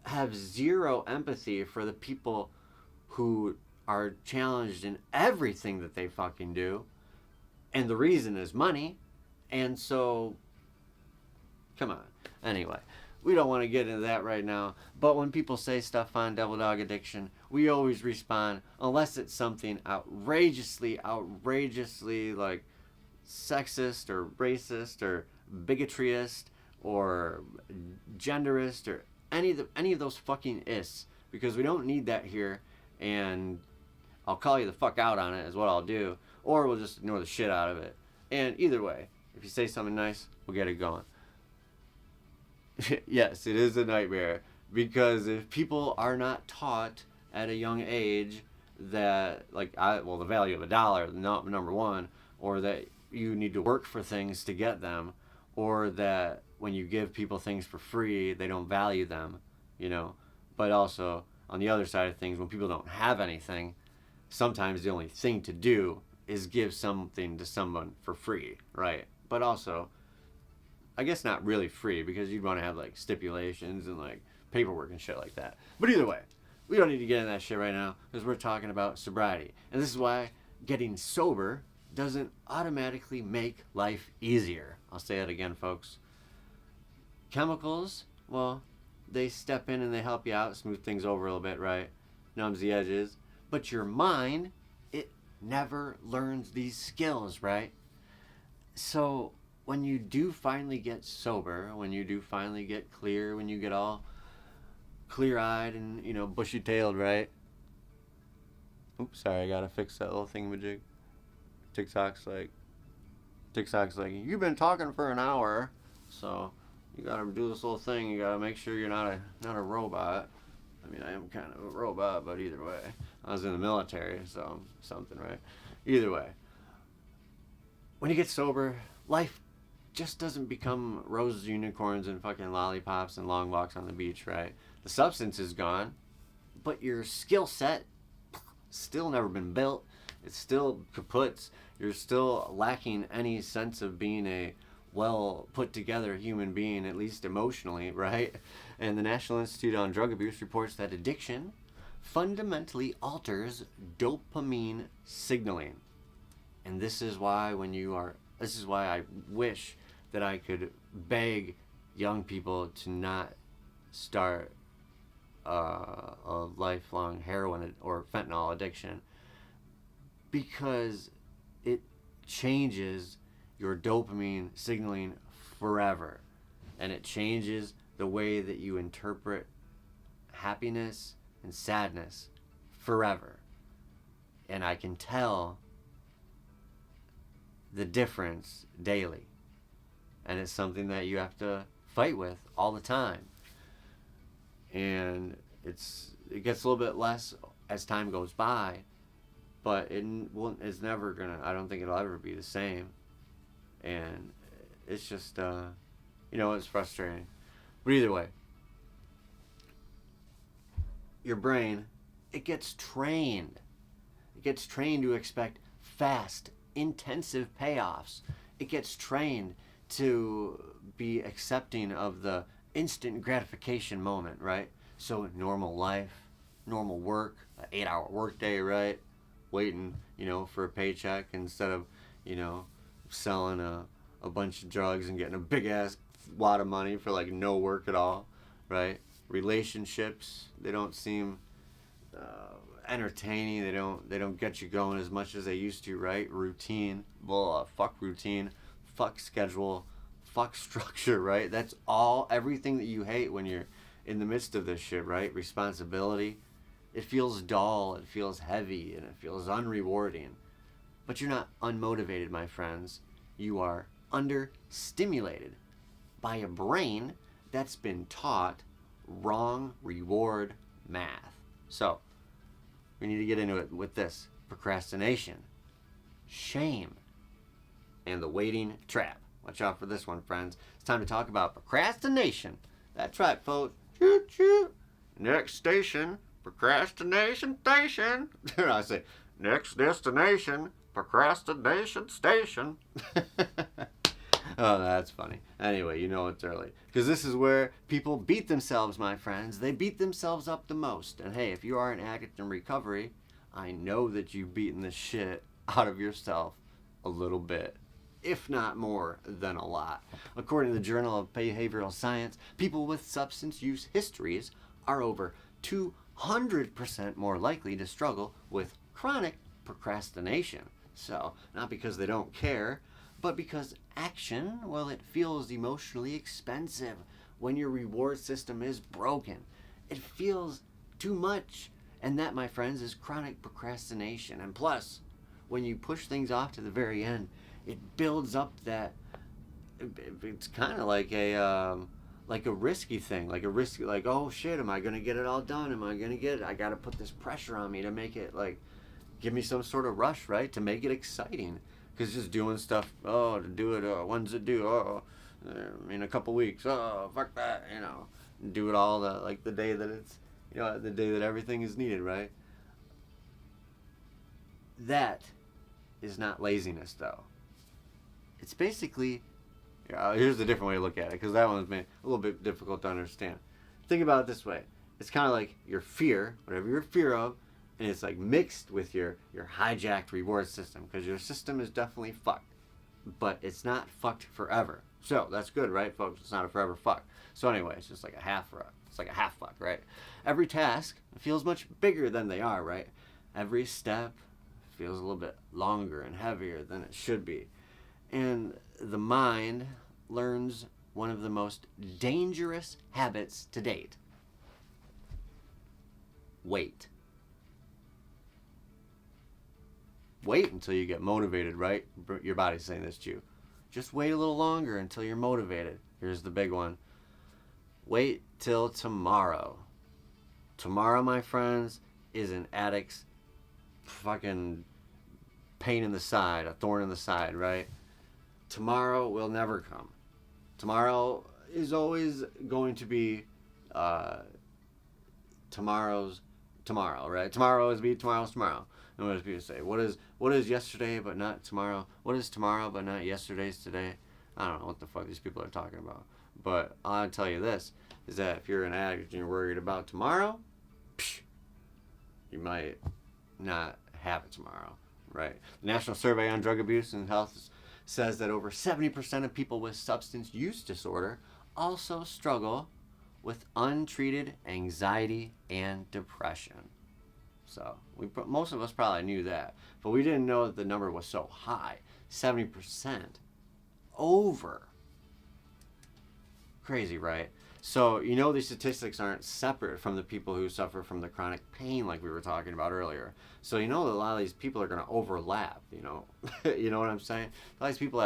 have zero empathy for the people who are challenged in everything that they fucking do. And the reason is money. And so, come on. Anyway, we don't want to get into that right now. But when people say stuff on Devil Dog Addiction, we always respond, unless it's something outrageously like sexist or racist or bigotryist or genderist or any of those fucking ists, because we don't need that here. And I'll call you the fuck out on it is what I'll do, or we'll just ignore the shit out of it. And either way, if you say something nice, we'll get it going. Yes, it is a nightmare, because if people are not taught at a young age that, like, the value of a dollar, number one, or that you need to work for things to get them, or that when you give people things for free, they don't value them, you know. But also, on the other side of things, when people don't have anything, sometimes the only thing to do is give something to someone for free, right? But also, I guess not really free, because you'd want to have like stipulations and like paperwork and shit like that. But either way, we don't need to get in that shit right now, because we're talking about sobriety. And this is why getting sober doesn't automatically make life easier. I'll say it again, folks. Chemicals, well, they step in and they help you out, smooth things over a little bit, right? Numbs the edges. But your mind, it never learns these skills, right? So when you do finally get sober, when you do finally get clear, when you get all clear-eyed and, you know, bushy-tailed, right? Oops, sorry, I gotta fix that little thingamajig. TikTok's like, you've been talking for an hour, so you gotta do this little thing. You gotta make sure you're not a robot. I mean, I am kind of a robot, but either way, I was in the military, so something, right? Either way, when you get sober, life just doesn't become roses, unicorns, and fucking lollipops and long walks on the beach, right? The substance is gone, but your skill set still never been built. It's still kaput. You're still lacking any sense of being a well put together human being, at least emotionally, right? And the National Institute on Drug Abuse reports that addiction fundamentally alters dopamine signaling. And this is why I wish that I could beg young people to not start a lifelong heroin or fentanyl addiction, because it changes your dopamine signaling forever, and it changes the way that you interpret happiness and sadness forever. And I can tell the difference daily, and it's something that you have to fight with all the time. And it gets a little bit less as time goes by, but it's never gonna, I don't think it'll ever be the same. And it's just it's frustrating. But either way, your brain, it gets trained. It gets trained to expect fast, intensive payoffs. It gets trained to be accepting of the instant gratification moment, right? So normal life, normal work, an 8-hour workday, right? Waiting, for a paycheck instead of, selling a bunch of drugs and getting a big ass wad of money for like no work at all, right? Relationships, they don't seem entertaining. They don't get you going as much as they used to, right? Routine, well, fuck routine, fuck schedule, fuck structure, right? That's everything that you hate when you're in the midst of this shit, right? Responsibility. It feels dull, it feels heavy, and it feels unrewarding. But you're not unmotivated, my friends. You are understimulated by a brain that's been taught wrong reward math. So, we need to get into it with this. Procrastination, shame, and the waiting trap. Watch out for this one, friends. It's time to talk about procrastination. That's right, folks. Choo choo. Next station, procrastination station. I say, next destination, procrastination station. Oh, that's funny. Anyway, it's early. Because this is where people beat themselves, my friends. They beat themselves up the most. And hey, if you are an addict in recovery, I know that you've beaten the shit out of yourself a little bit, if not more than a lot. According to the Journal of Behavioral Science, people with substance use histories are over 200% more likely to struggle with chronic procrastination. So, not because they don't care, but because action, well, it feels emotionally expensive when your reward system is broken. It feels too much. And that, my friends, is chronic procrastination. And plus, when you push things off to the very end, it builds up that, it's kind of like a risky thing, like oh shit, am I going to get it all done? I got to put this pressure on me to make it give me some sort of rush, right? To make it exciting. Because just doing stuff, to do it, when's it due? In a couple weeks, fuck that, do it all the day that it's, the day that everything is needed, right? That is not laziness, though. It's basically, here's a different way to look at it, because that one's been a little bit difficult to understand. Think about it this way. It's kind of like your fear, whatever you're fear of, and it's mixed with your hijacked reward system, because your system is definitely fucked, but it's not fucked forever. So that's good, right, folks? It's not a forever fuck. So anyway, it's just like a half fuck, right? Every task feels much bigger than they are, right? Every step feels a little bit longer and heavier than it should be. And the mind learns one of the most dangerous habits to date. Wait. Wait until you get motivated, right? Your body's saying this to you. Just wait a little longer until you're motivated. Here's the big one. Wait till tomorrow. Tomorrow, my friends, is an addict's fucking pain in the side, a thorn in the side, right? Tomorrow will never come. Tomorrow is always going to be tomorrow's tomorrow, right? Tomorrow's tomorrow. And what does people say? What is yesterday but not tomorrow? What is tomorrow but not yesterday's today? I don't know what the fuck these people are talking about. But I'll tell you this, is that if you're an addict and you're worried about tomorrow, you might not have it tomorrow, right? The National Survey on Drug Abuse and Health says that over 70% of people with substance use disorder also struggle with untreated anxiety and depression. So most of us probably knew that, but we didn't know that the number was so high. 70% over. Crazy, right? So these statistics aren't separate from the people who suffer from the chronic pain like we were talking about earlier. So that a lot of these people are going to overlap, you know what I'm saying? A lot of these people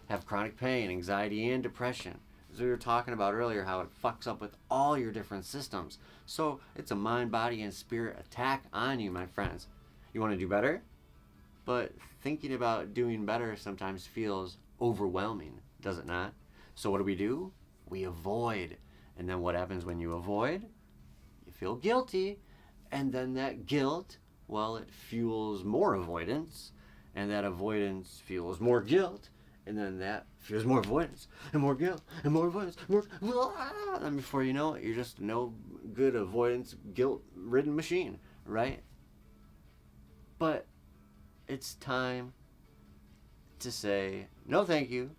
have chronic pain, anxiety, and depression. As we were talking about earlier, how it fucks up with all your different systems. So it's a mind, body, and spirit attack on you, my friends. You want to do better? But thinking about doing better sometimes feels overwhelming, does it not? So what do? We avoid. And then what happens when you avoid? You feel guilty. And then that guilt, well, it fuels more avoidance, and that avoidance fuels more guilt, and then that fuels more avoidance, and more guilt, and more avoidance, and before you know it, you're just no good avoidance, guilt-ridden machine, right? But it's time to say no thank you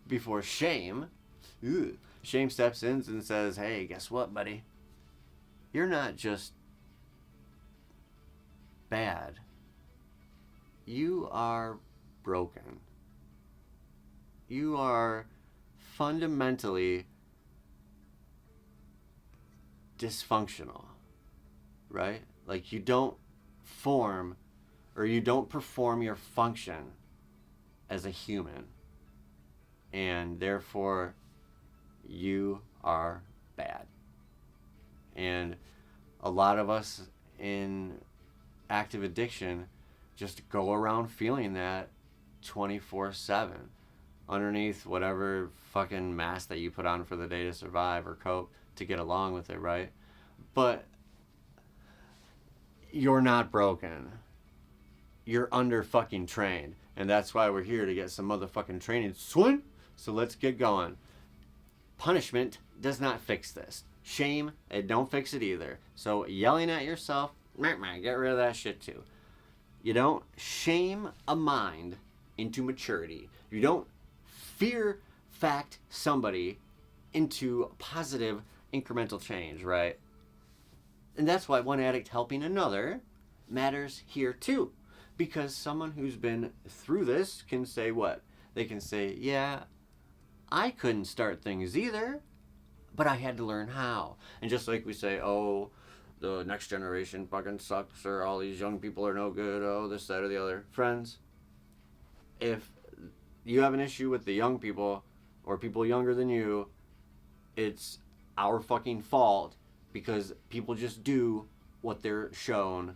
before shame. Shame steps in and says, hey, guess what, buddy? You're not just bad. You are broken. You are fundamentally dysfunctional, right? Like you don't form or you don't perform your function as a human, and therefore you are bad. And a lot of us in active addiction just go around feeling that 24/7 underneath whatever fucking mask that you put on for the day to survive or cope to get along with it, right? But you're not broken. You're under fucking trained. And that's why we're here, to get some motherfucking training. Swing! So let's get going. Punishment does not fix this. Shame, it don't fix it either. So yelling at yourself, get rid of that shit too. You don't shame a mind into maturity. You don't fear fact somebody into positive incremental change, right? And that's why one addict helping another matters here too. Because someone who's been through this can say what? They can say, yeah, I couldn't start things either, but I had to learn how. And just like we say, oh, the next generation fucking sucks, or all these young people are no good, oh, this, that, or the other. Friends, if you have an issue with the young people, or people younger than you, it's our fucking fault, because people just do what they're shown,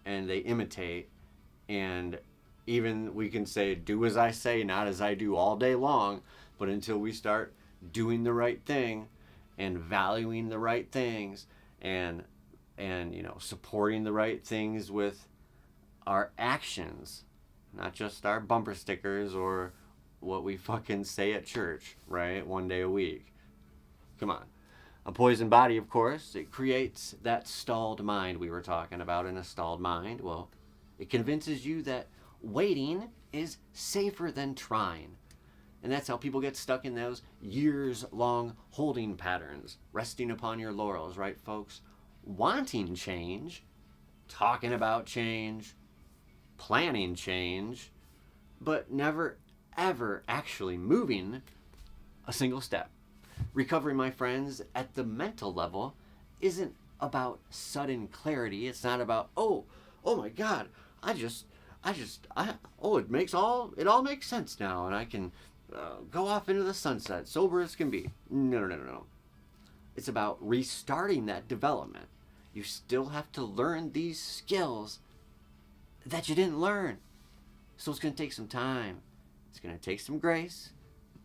and they imitate. And even we can say, do as I say, not as I do, all day long, but until we start doing the right thing and valuing the right things and you know, supporting the right things with our actions, not just our bumper stickers or what we fucking say at church, right? One day a week. Come on. A poisoned body, of course, it creates that stalled mind we were talking about. In a stalled mind, well, it convinces you that waiting is safer than trying. And that's how people get stuck in those years-long holding patterns, resting upon your laurels, right, folks? Wanting change, talking about change, planning change, but never, ever actually moving a single step. Recovery, my friends, at the mental level, isn't about sudden clarity. It's not about, oh my God, it all makes sense now, and I can go off into the sunset, sober as can be. No. It's about restarting that development. You still have to learn these skills that you didn't learn. So it's going to take some time. It's going to take some grace.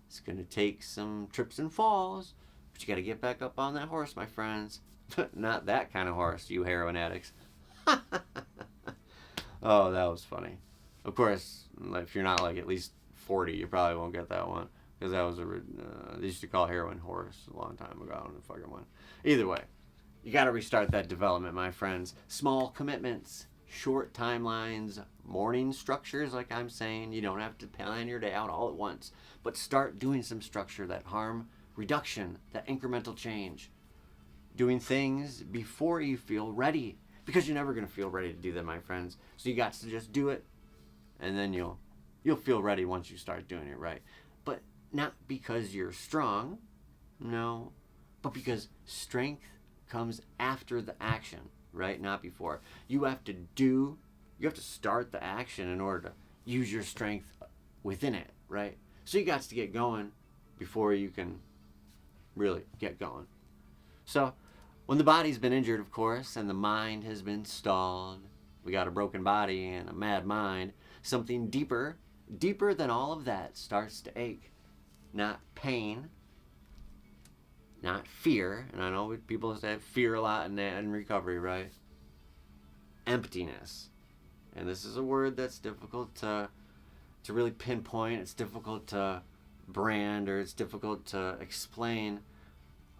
It's going to take some trips and falls. But you got to get back up on that horse, my friends. Not that kind of horse, you heroin addicts. Oh, that was funny. Of course, if you're not like at least 40, you probably won't get that one. Because that was they used to call heroin horse a long time ago. I don't know the fucking one. Either way, you got to restart that development, my friends. Small commitments, short timelines, morning structures, like I'm saying. You don't have to plan your day out all at once. But start doing some structure, that harm reduction, that incremental change. Doing things before you feel ready. Because you're never going to feel ready to do them, my friends. So you got to just do it. And then you'll feel ready once you start doing it, right? But not because you're strong, no. But because strength comes after the action, right? Not before. You have to start the action in order to use your strength within it, right? So you got to get going before you can really get going. So when the body's been injured, of course, and the mind has been stalled, we got a broken body and a mad mind, something deeper than all of that starts to ache. Not pain, not fear, and I know people say fear a lot in recovery, right? emptiness. And this is a word that's difficult to really pinpoint. It's difficult to brand, or it's difficult to explain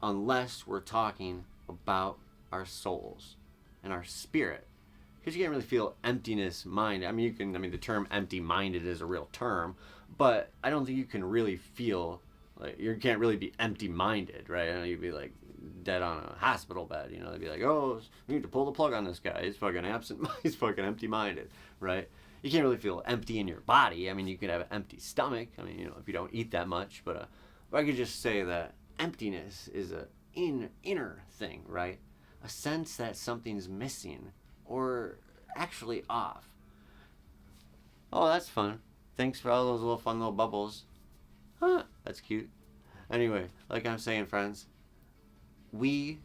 unless we're talking about our souls and our spirit. Because you can't really feel emptiness minded. The term empty minded is a real term, but I don't think you can really feel like you can't really be empty minded, right? You'd be like dead on a hospital bed, they'd be like, oh, you need to pull the plug on this guy. He's fucking absent, he's fucking empty minded, right? You can't really feel empty in your body. You could have an empty stomach, if you don't eat that much, but I could just say that emptiness is a inner thing, right? A sense that something's missing or actually off. Oh, that's fun. Thanks for all those little fun little bubbles. Huh, that's cute. Anyway, like I'm saying, friends, we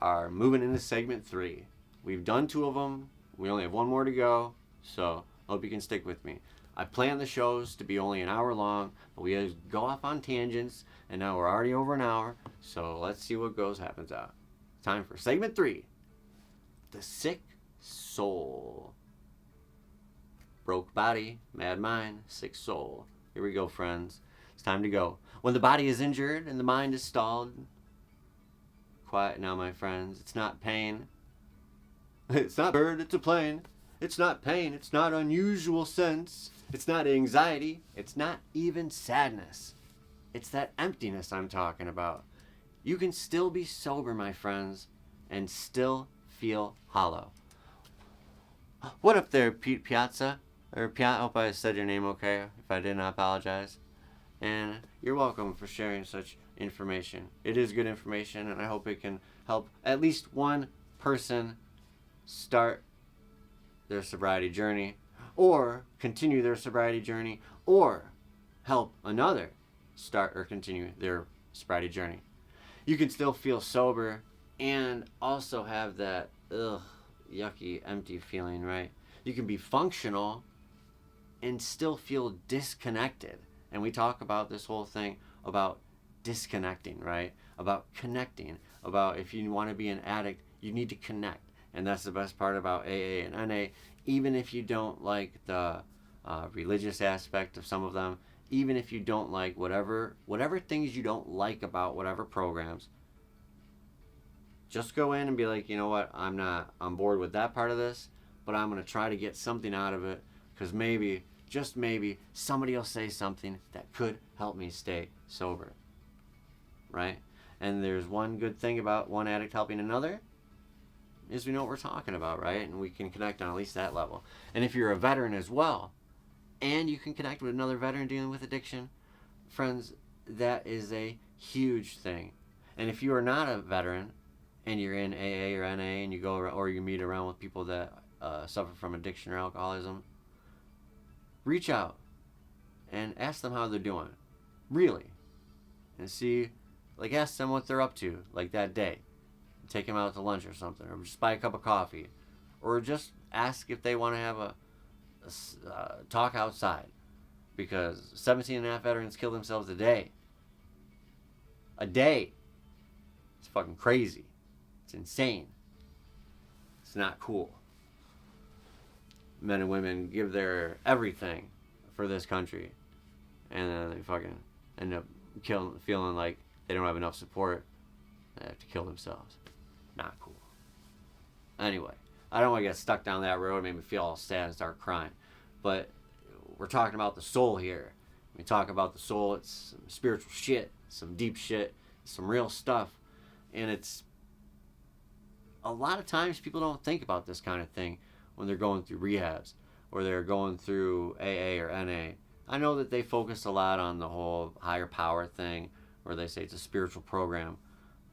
are moving into segment 3. We've done 2 of them. We only have 1 more to go, so hope you can stick with me. I plan the shows to be only an hour long, but we always go off on tangents, and now we're already over an hour, so let's see what happens out. Time for segment 3. The sick soul. Broke body, mad mind, sick soul. Here we go, friends. It's time to go. When the body is injured and the mind is stalled, quiet now, my friends. It's not pain. It's not bird, it's a plane. It's not pain, it's not unusual sense. It's not anxiety. It's not even sadness. It's that emptiness I'm talking about. You can still be sober, my friends, and still feel hollow. What up there, Pete Piazza? Or Piazza, hope I said your name okay. If I didn't, I apologize. And you're welcome for sharing such information. It is good information, and I hope it can help at least one person start their sobriety journey, or continue their sobriety journey, or help another start or continue their sobriety journey. You can still feel sober and also have that yucky, empty feeling, right? You can be functional and still feel disconnected. And we talk about this whole thing about disconnecting, right? About connecting. About if you want to be an addict, you need to connect. And that's the best part about AA and NA. Even if you don't like the religious aspect of some of them, even if you don't like whatever things you don't like about whatever programs, just go in and be like, you know what, I'm not on board with that part of this, but I'm going to try to get something out of it, because maybe, just maybe, somebody will say something that could help me stay sober, right? And there's one good thing about one addict helping another, is we know what we're talking about, right? And we can connect on at least that level. And if you're a veteran as well, and you can connect with another veteran dealing with addiction, friends, that is a huge thing. And if you are not a veteran, and you're in AA or NA, and you go or you meet around with people that suffer from addiction or alcoholism, reach out and ask them how they're doing, really, and see, like, ask them what they're up to, like that day. Take them out to lunch or something, or just buy a cup of coffee, or just ask if they want to have a talk outside, because 17.5 veterans kill themselves a day. It's fucking crazy. It's insane. It's not cool. Men and women give their everything for this country, and then they fucking end up feeling like they don't have enough support. They have to kill themselves. Not cool. Anyway, I don't want to get stuck down that road. It made me feel all sad and start crying. But we're talking about the soul here. When we talk about the soul, it's some spiritual shit, some deep shit, some real stuff. And it's a lot of times people don't think about this kind of thing when they're going through rehabs or they're going through AA or NA. I know that they focus a lot on the whole higher power thing, where they say it's a spiritual program.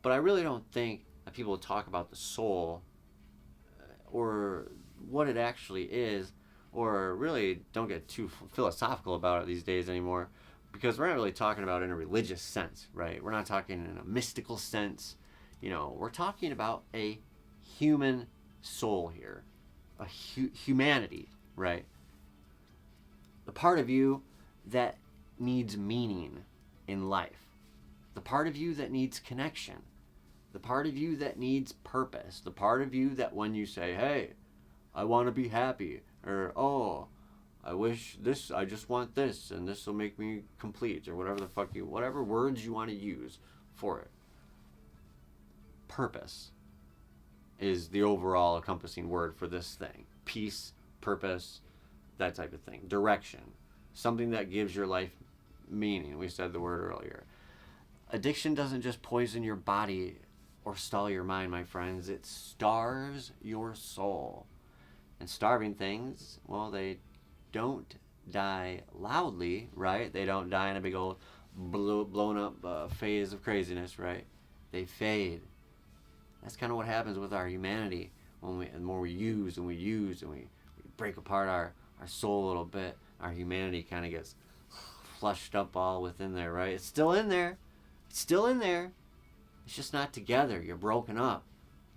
But I really don't think that people talk about the soul or what it actually is, or really don't get too philosophical about it these days anymore, because we're not really talking about it in a religious sense, right? We're not talking in a mystical sense. We're talking about a human soul here, a humanity, right? The part of you that needs meaning in life, the part of you that needs connection, the part of you that needs purpose, the part of you that when you say, hey, I want to be happy, or oh, I wish this, I just want this, and this will make me complete, or whatever the fuck you, whatever words you want to use for it. Purpose is the overall encompassing word for this thing. Peace, purpose, that type of thing. Direction, something that gives your life meaning. We said the word earlier. Addiction doesn't just poison your body or stall your mind, my friends. It starves your soul. And starving things, well, they don't die loudly, right? They don't die in a big old blown up phase of craziness, right? They fade. That's kind of what happens with our humanity when the more we use and we break apart our soul a little bit. Our humanity kind of gets flushed up all within there, right? It's still in there. It's still in there. It's just not together. You're broken up.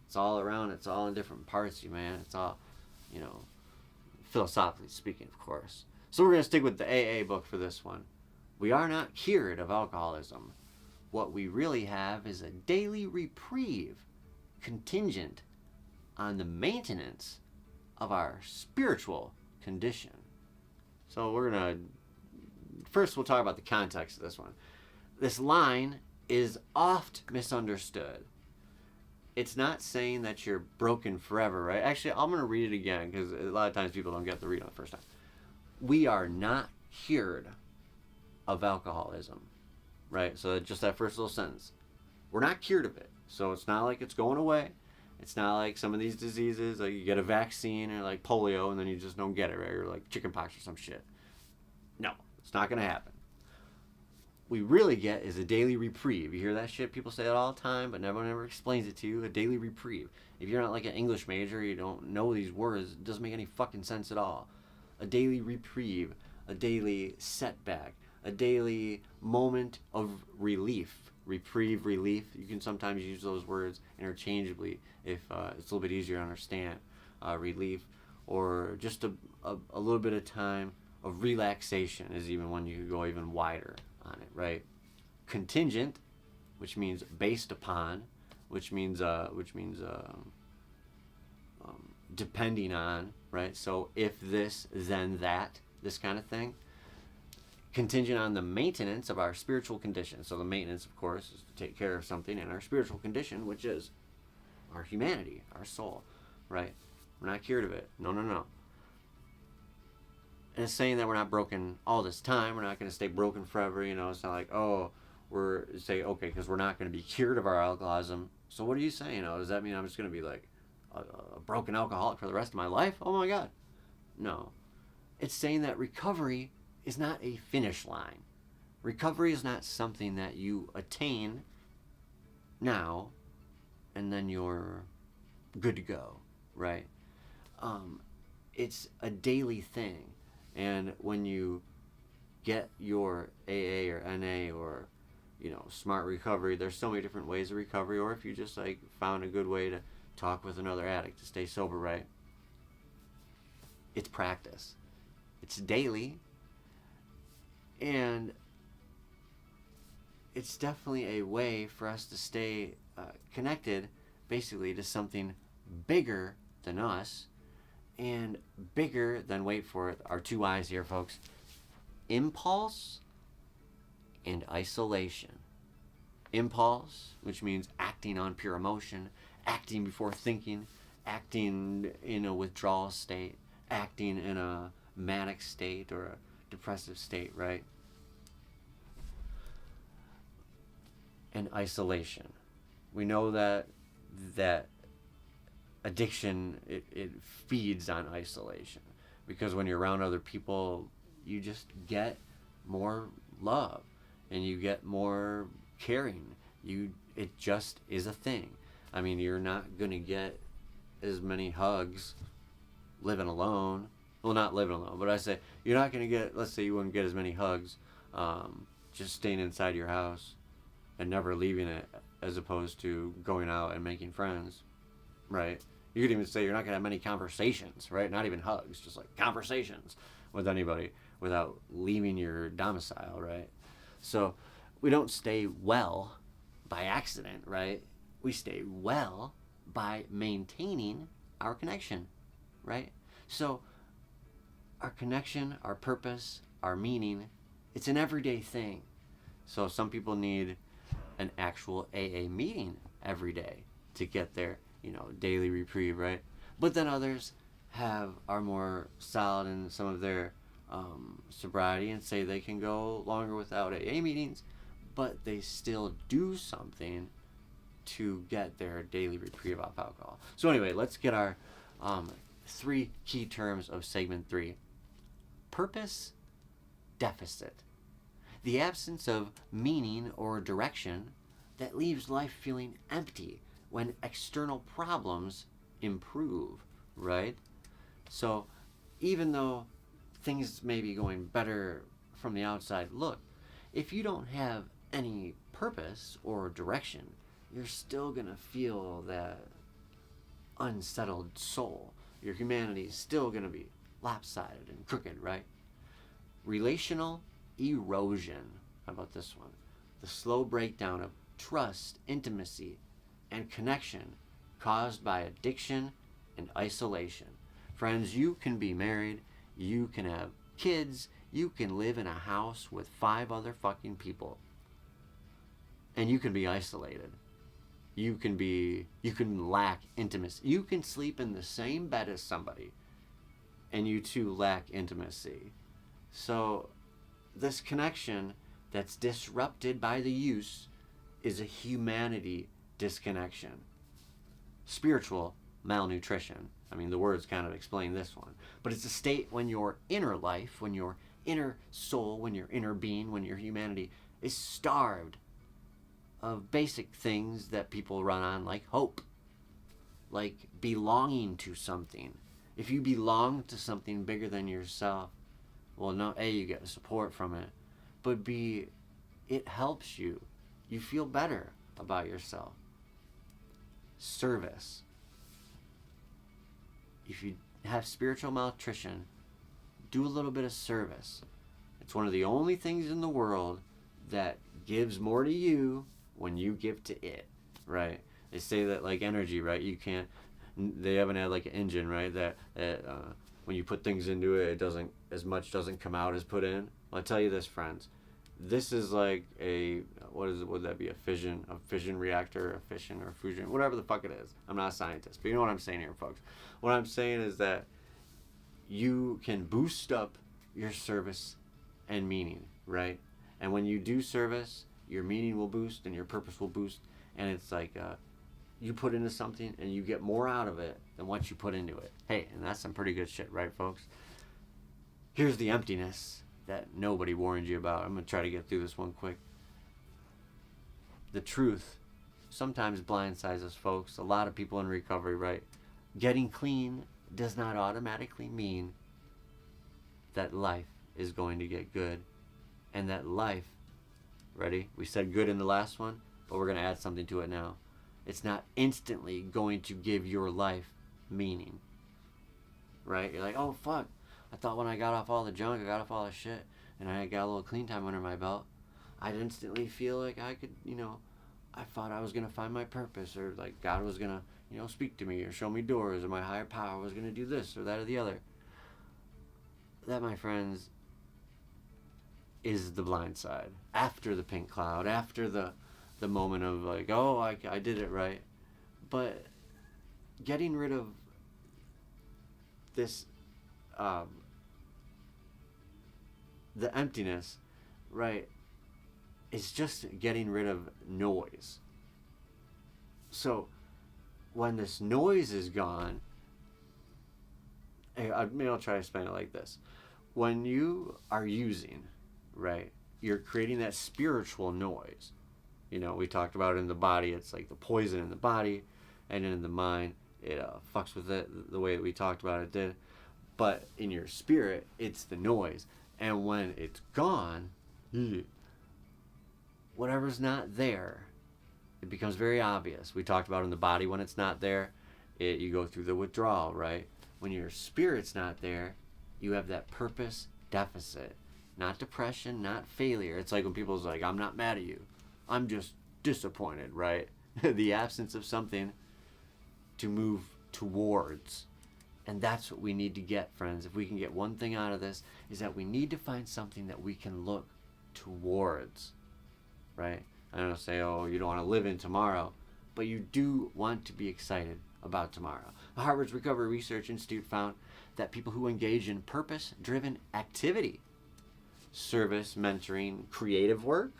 It's all around. It's all in different parts, you man. It's all, philosophically speaking, of course. So we're going to stick with the AA book for this one. We are not cured of alcoholism. What we really have is a daily reprieve contingent on the maintenance of our spiritual condition. So we're going to, first we'll talk about the context of this one. This line is oft misunderstood. It's not saying that you're broken forever, right? Actually, I'm going to read it again because a lot of times people don't get to read it the first time. We are not cured of alcoholism, right? So just that first little sentence. We're not cured of it. So it's not like it's going away. It's not like some of these diseases, like you get a vaccine or like polio and then you just don't get it, right? Or like chickenpox or some shit. No, it's not going to happen. We really get is a daily reprieve. You hear that shit? People say it all the time, but no one ever explains it to you. A daily reprieve. If you're not like an English major, you don't know these words, it doesn't make any fucking sense at all. A daily reprieve, a daily setback, a daily moment of relief. Reprieve, relief. You can sometimes use those words interchangeably if it's a little bit easier to understand. Relief, or just a little bit of time of relaxation is even when you could go even wider on it, right? Contingent, which means based upon, which means depending on, right? So if this, then that, this kind of thing. Contingent on the maintenance of our spiritual condition. So the maintenance, of course, is to take care of something in our spiritual condition, which is our humanity, our soul, right? We're not cured of it. No. And it's saying that we're not broken all this time. We're not going to stay broken forever. It's not like, oh, we're say, okay, because we're not going to be cured of our alcoholism. So what are you saying? Does that mean I'm just going to be like a broken alcoholic for the rest of my life? Oh my God. No. It's saying that recovery is not a finish line. Recovery is not something that you attain now and then you're good to go, right? It's a daily thing. And when you get your AA or NA or, smart recovery, there's so many different ways of recovery, or if you just like found a good way to talk with another addict to stay sober, right? It's practice. It's daily. And it's definitely a way for us to stay connected, basically, to something bigger than us, and bigger than, wait for it, our two I's here, folks, impulse and isolation. Impulse, which means acting on pure emotion, acting before thinking, acting in a withdrawal state, acting in a manic state or a depressive state, right? And isolation. We know that addiction, it feeds on isolation, because when you're around other people, you just get more love and you get more caring. It just is a thing. I mean, you're not gonna get as many hugs living alone. Well, not living alone, but I say you're not going to get, let's say you wouldn't get as many hugs just staying inside your house and never leaving it, as opposed to going out and making friends, right? You could even say you're not going to have many conversations, right? Not even hugs, just like conversations with anybody without leaving your domicile, right? So we don't stay well by accident, right? We stay well by maintaining our connection, right? So our connection, our purpose, our meaning, it's an everyday thing. So some people need an actual AA meeting every day to get their, daily reprieve, right? But then others are more solid in some of their sobriety and say they can go longer without AA meetings, but they still do something to get their daily reprieve off alcohol. So anyway, let's get our 3 key terms of segment 3. Purpose, deficit. The absence of meaning or direction that leaves life feeling empty when external problems improve, right? So even though things may be going better from the outside look, if you don't have any purpose or direction, you're still going to feel that unsettled soul. Your humanity is still going to be lopsided and crooked, right? Relational erosion. How about this one? The slow breakdown of trust, intimacy, and connection caused by addiction and isolation. Friends, you can be married, you can have kids, you can live in a house with 5 other fucking people, and you can be isolated. You can lack intimacy. You can sleep in the same bed as somebody, and you too lack intimacy. So this connection that's disrupted by the use is a humanity disconnection. Spiritual malnutrition. I mean, the words kind of explain this one. But it's a state when your inner life, when your inner soul, when your inner being, when your humanity is starved of basic things that people run on, like hope, like belonging to something. If you belong to something bigger than yourself, well, no, A, you get support from it, but B, it helps you. You feel better about yourself. Service. If you have spiritual malnutrition, do a little bit of service. It's one of the only things in the world that gives more to you when you give to it, right? They say that like energy, right? They haven't had like an engine, right? That when you put things into it, doesn't come out as put in. Well, I tell you this, friends. This is like would that be a fission reactor, a fission or fusion, whatever the fuck it is. I'm not a scientist, but you know what I'm saying here, folks. What I'm saying is that you can boost up your service and meaning, right? And when you do service, your meaning will boost and your purpose will boost. And it's like you put into something and you get more out of it than what you put into it. Hey, and that's some pretty good shit, right, folks? Here's the emptiness that nobody warned you about. I'm going to try to get through this one quick. The truth sometimes blindsides us, folks. A lot of people in recovery, right? Getting clean does not automatically mean that life is going to get good. And that life, ready? We said good in the last one, but we're going to add something to it now. It's not instantly going to give your life meaning. Right? You're like, oh, fuck. I thought when I got off all the junk, I got off all the shit, and I got a little clean time under my belt, I'd instantly feel like I could, I thought I was going to find my purpose, or like God was going to, speak to me or show me doors, or my higher power was going to do this or that or the other. That, my friends, is the blind side. After the pink cloud, after the moment of like, oh, I did it right. But getting rid of this, the emptiness, right, is just getting rid of noise. So when this noise is gone, maybe I'll try to explain it like this. When you are using, right, you're creating that spiritual noise. We talked about it in the body. It's like the poison in the body, and in the mind, it fucks with it the way that we talked about it did. But in your spirit, it's the noise. And when it's gone, whatever's not there, it becomes very obvious. We talked about in the body, when it's not there, you go through the withdrawal, right? When your spirit's not there, you have that purpose deficit. Not depression, not failure. It's like when people's like, I'm not mad at you. I'm just disappointed, right? The absence of something to move towards. And that's what we need to get, friends. If we can get one thing out of this, is that we need to find something that we can look towards, right? I don't say, oh, you don't want to live in tomorrow, but you do want to be excited about tomorrow. The Harvard's Recovery Research Institute found that people who engage in purpose-driven activity, service, mentoring, creative work,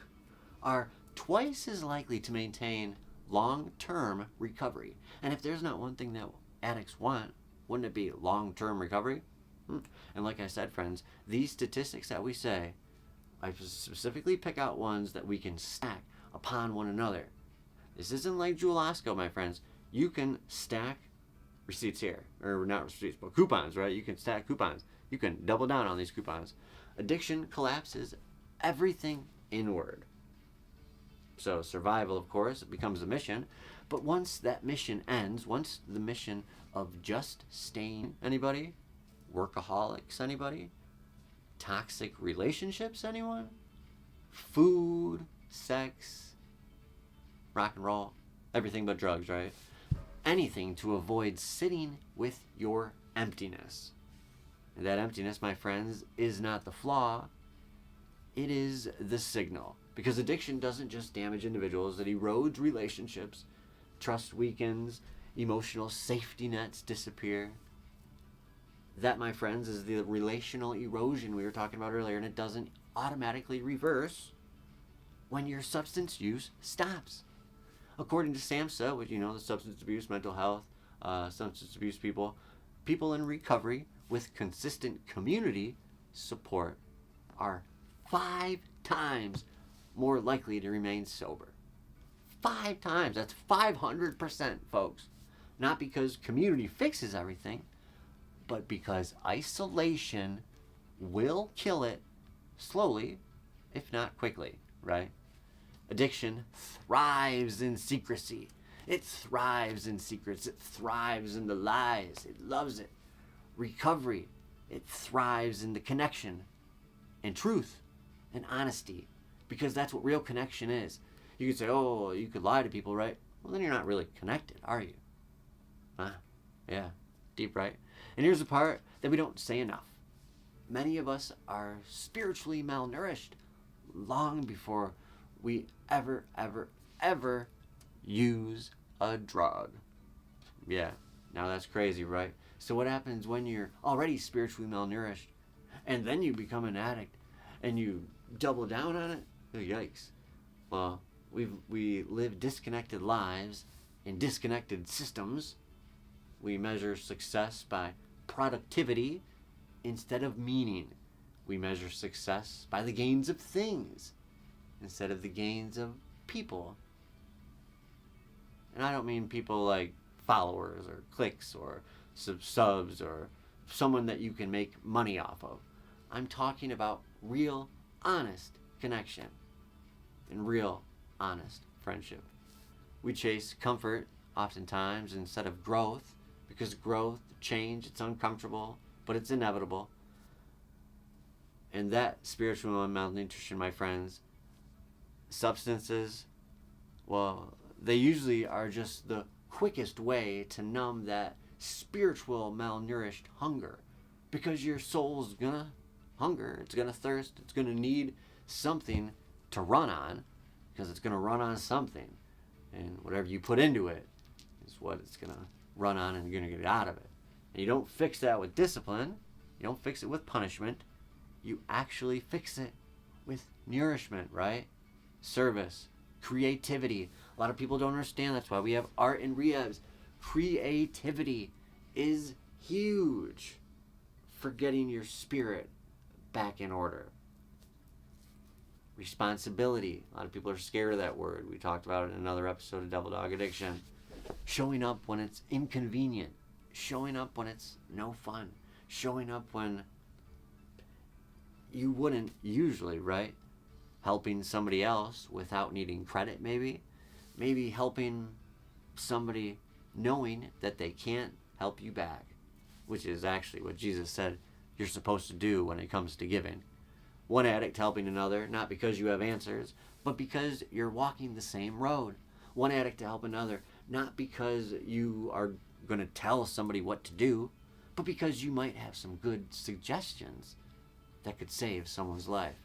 are twice as likely to maintain long-term recovery. And if there's not one thing that addicts want, wouldn't it be long-term recovery? And like I said, friends, these statistics that we say, I specifically pick out ones that we can stack upon one another. This isn't like Jewel Osco, my friends. You can stack receipts here, or not receipts, but coupons, right? You can stack coupons. You can double down on these coupons. Addiction collapses everything inward. So survival, of course, it becomes a mission. But once that mission ends, once the mission of just staying, anybody? Workaholics, anybody? Toxic relationships, anyone? Food, sex, rock and roll, everything but drugs, right? Anything to avoid sitting with your emptiness. And that emptiness, my friends, is not the flaw, it is the signal. Because addiction doesn't just damage individuals, it erodes relationships, trust weakens, emotional safety nets disappear. That, my friends, is the relational erosion we were talking about earlier, and it doesn't automatically reverse when your substance use stops. According to SAMHSA, which, the substance abuse, mental health, substance abuse people in recovery with consistent community support are 5 times more likely to remain sober. 5 times. That's 500%, folks. Not because community fixes everything, but because isolation will kill it slowly, if not quickly, right? Addiction thrives in secrecy. It thrives in secrets. It thrives in the lies. It loves it. Recovery, it thrives in the connection and truth and honesty, because that's what real connection is. You could say, oh, you could lie to people, right? Well, then you're not really connected, are you? Yeah, deep, right? And here's the part that we don't say enough. Many of us are spiritually malnourished long before we ever use a drug. Yeah, now that's crazy, right? So what happens when you're already spiritually malnourished and then you become an addict and you double down on it? Oh, yikes. Well, we live disconnected lives in disconnected systems. We measure success by productivity instead of meaning. We measure success by the gains of things instead of the gains of people. And I don't mean people like followers or clicks or subs or someone that you can make money off of. I'm talking about real, honest connection and real, honest friendship. We chase comfort oftentimes instead of growth, because growth, change, it's uncomfortable, but it's inevitable. And that spiritual malnutrition, my friends, substances, well, they usually are just the quickest way to numb that spiritual malnourished hunger, because your soul's gonna hunger, it's gonna thirst, it's gonna need something to run on, because it's gonna run on something, and whatever you put into it is what it's gonna run on, and you're gonna get out of it. And you don't fix that with discipline, you don't fix it with punishment, you actually fix it with nourishment, right? Service, creativity. A lot of people don't understand. That's why we have art and rehabs. Creativity is huge for getting your spirit back in order. Responsibility. A lot of people are scared of that word. We talked about it in another episode of Devil Dog Addiction. Showing up when it's inconvenient. Showing up when it's no fun. Showing up when you wouldn't usually, right? Helping somebody else without needing credit, maybe. Maybe helping somebody knowing that they can't help you back, which is actually what Jesus said you're supposed to do when it comes to giving. One addict helping another, not because you have answers, but because you're walking the same road. One addict to help another, not because you are going to tell somebody what to do, but because you might have some good suggestions that could save someone's life.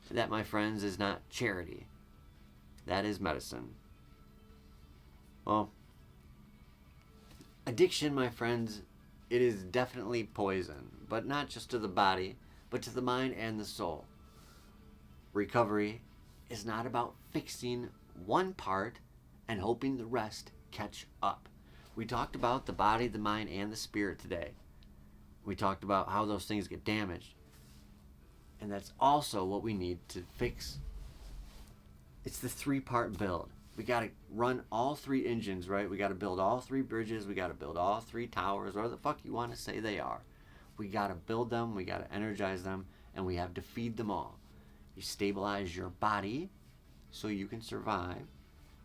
That, my friends, is not charity. That is medicine. Well, addiction, my friends, it is definitely poison, but not just to the body, but to the mind and the soul. Recovery is not about fixing one part and hoping the rest catch up. We talked about the body, the mind, and the spirit today. We talked about how those things get damaged. And that's also what we need to fix. It's the 3-part build. We got to run all 3 engines, right? We got to build all 3 bridges. We got to build all 3 towers, whatever the fuck you want to say they are. We got to build them. We got to energize them. And we have to feed them all. You stabilize your body so you can survive.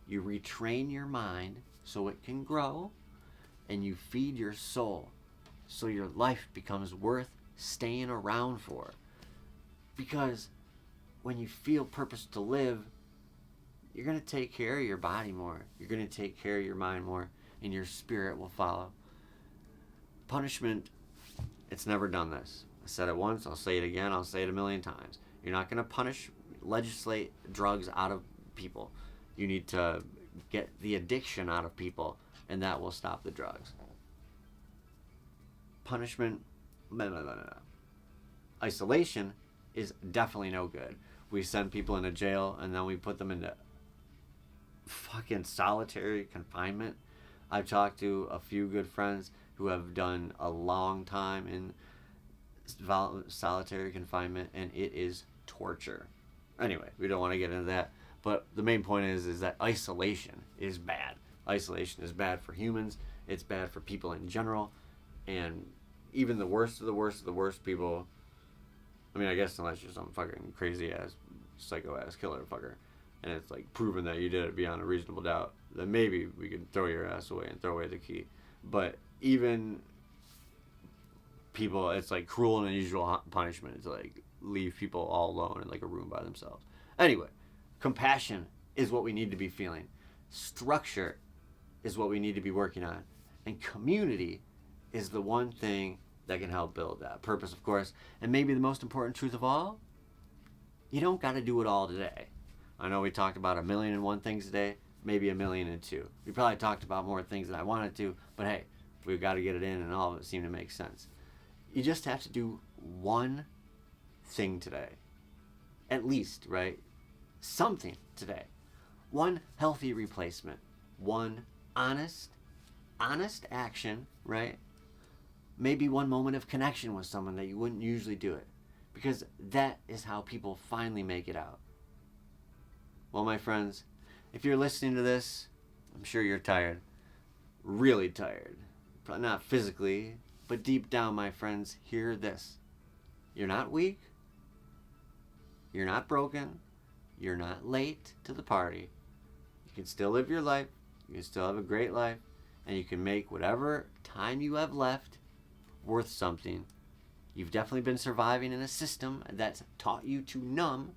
You retrain your mind so it can grow. And you feed your soul so your life becomes worth staying around for. Because when you feel purpose to live, you're going to take care of your body more. You're going to take care of your mind more. And your spirit will follow. Punishment, it's never done this. I said it once, I'll say it again, I'll say it a million times. You're not going to legislate drugs out of people. You need to get the addiction out of people, and that will stop the drugs. Punishment, isolation is definitely no good. We send people into jail, and then we put them into fucking solitary confinement. I've talked to a few good friends who have done a long time in solitary confinement, and it is torture. Anyway, we don't want to get into that, but the main point is that isolation is bad. Isolation is bad for humans. It's bad for people in general, and even the worst of the worst of the worst people. I mean, I guess unless you're some fucking crazy ass psycho ass killer fucker, and it's like proven that you did it beyond a reasonable doubt, then maybe we could throw your ass away and throw away the key. But even people, it's like cruel and unusual punishment to like leave people all alone in like a room by themselves. Anyway, compassion is what we need to be feeling. Structure is what we need to be working on. And community is the one thing that can help build that. Purpose, of course. And maybe the most important truth of all, you don't got to do it all today. I know we talked about 1,000,001 things today, maybe 1,000,002. We probably talked about more things than I wanted to, but hey, we've got to get it in, and all of it seemed to make sense. You just have to do one thing today. At least, right? Something today. One healthy replacement. One honest action, right? Maybe one moment of connection with someone that you wouldn't usually do it. Because that is how people finally make it out. Well, my friends, if you're listening to this, I'm sure you're tired. Really tired. Probably not physically, but deep down, my friends, hear this. You're not weak. You're not broken. You're not late to the party. You can still live your life. You can still have a great life. And you can make whatever time you have left worth something. You've definitely been surviving in a system that's taught you to numb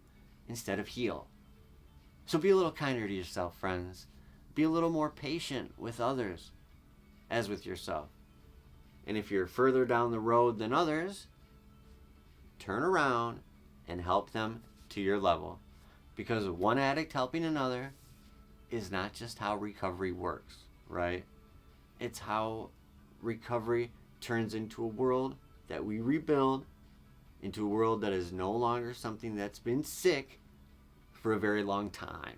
instead of heal. So be a little kinder to yourself, friends. Be a little more patient with others, as with yourself. And if you're further down the road than others, turn around and help them to your level. Because one addict helping another is not just how recovery works, right? It's how recovery turns into a world that we rebuild, into a world that is no longer something that's been sick for a very long time.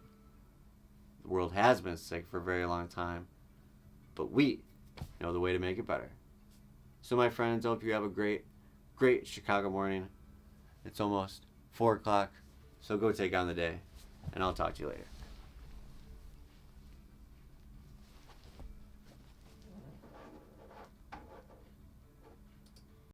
The world has been sick for a very long time, but we know the way to make it better. So my friends, I hope you have a great Chicago morning. It's almost 4 o'clock, so go take on the day, and I'll talk to you later.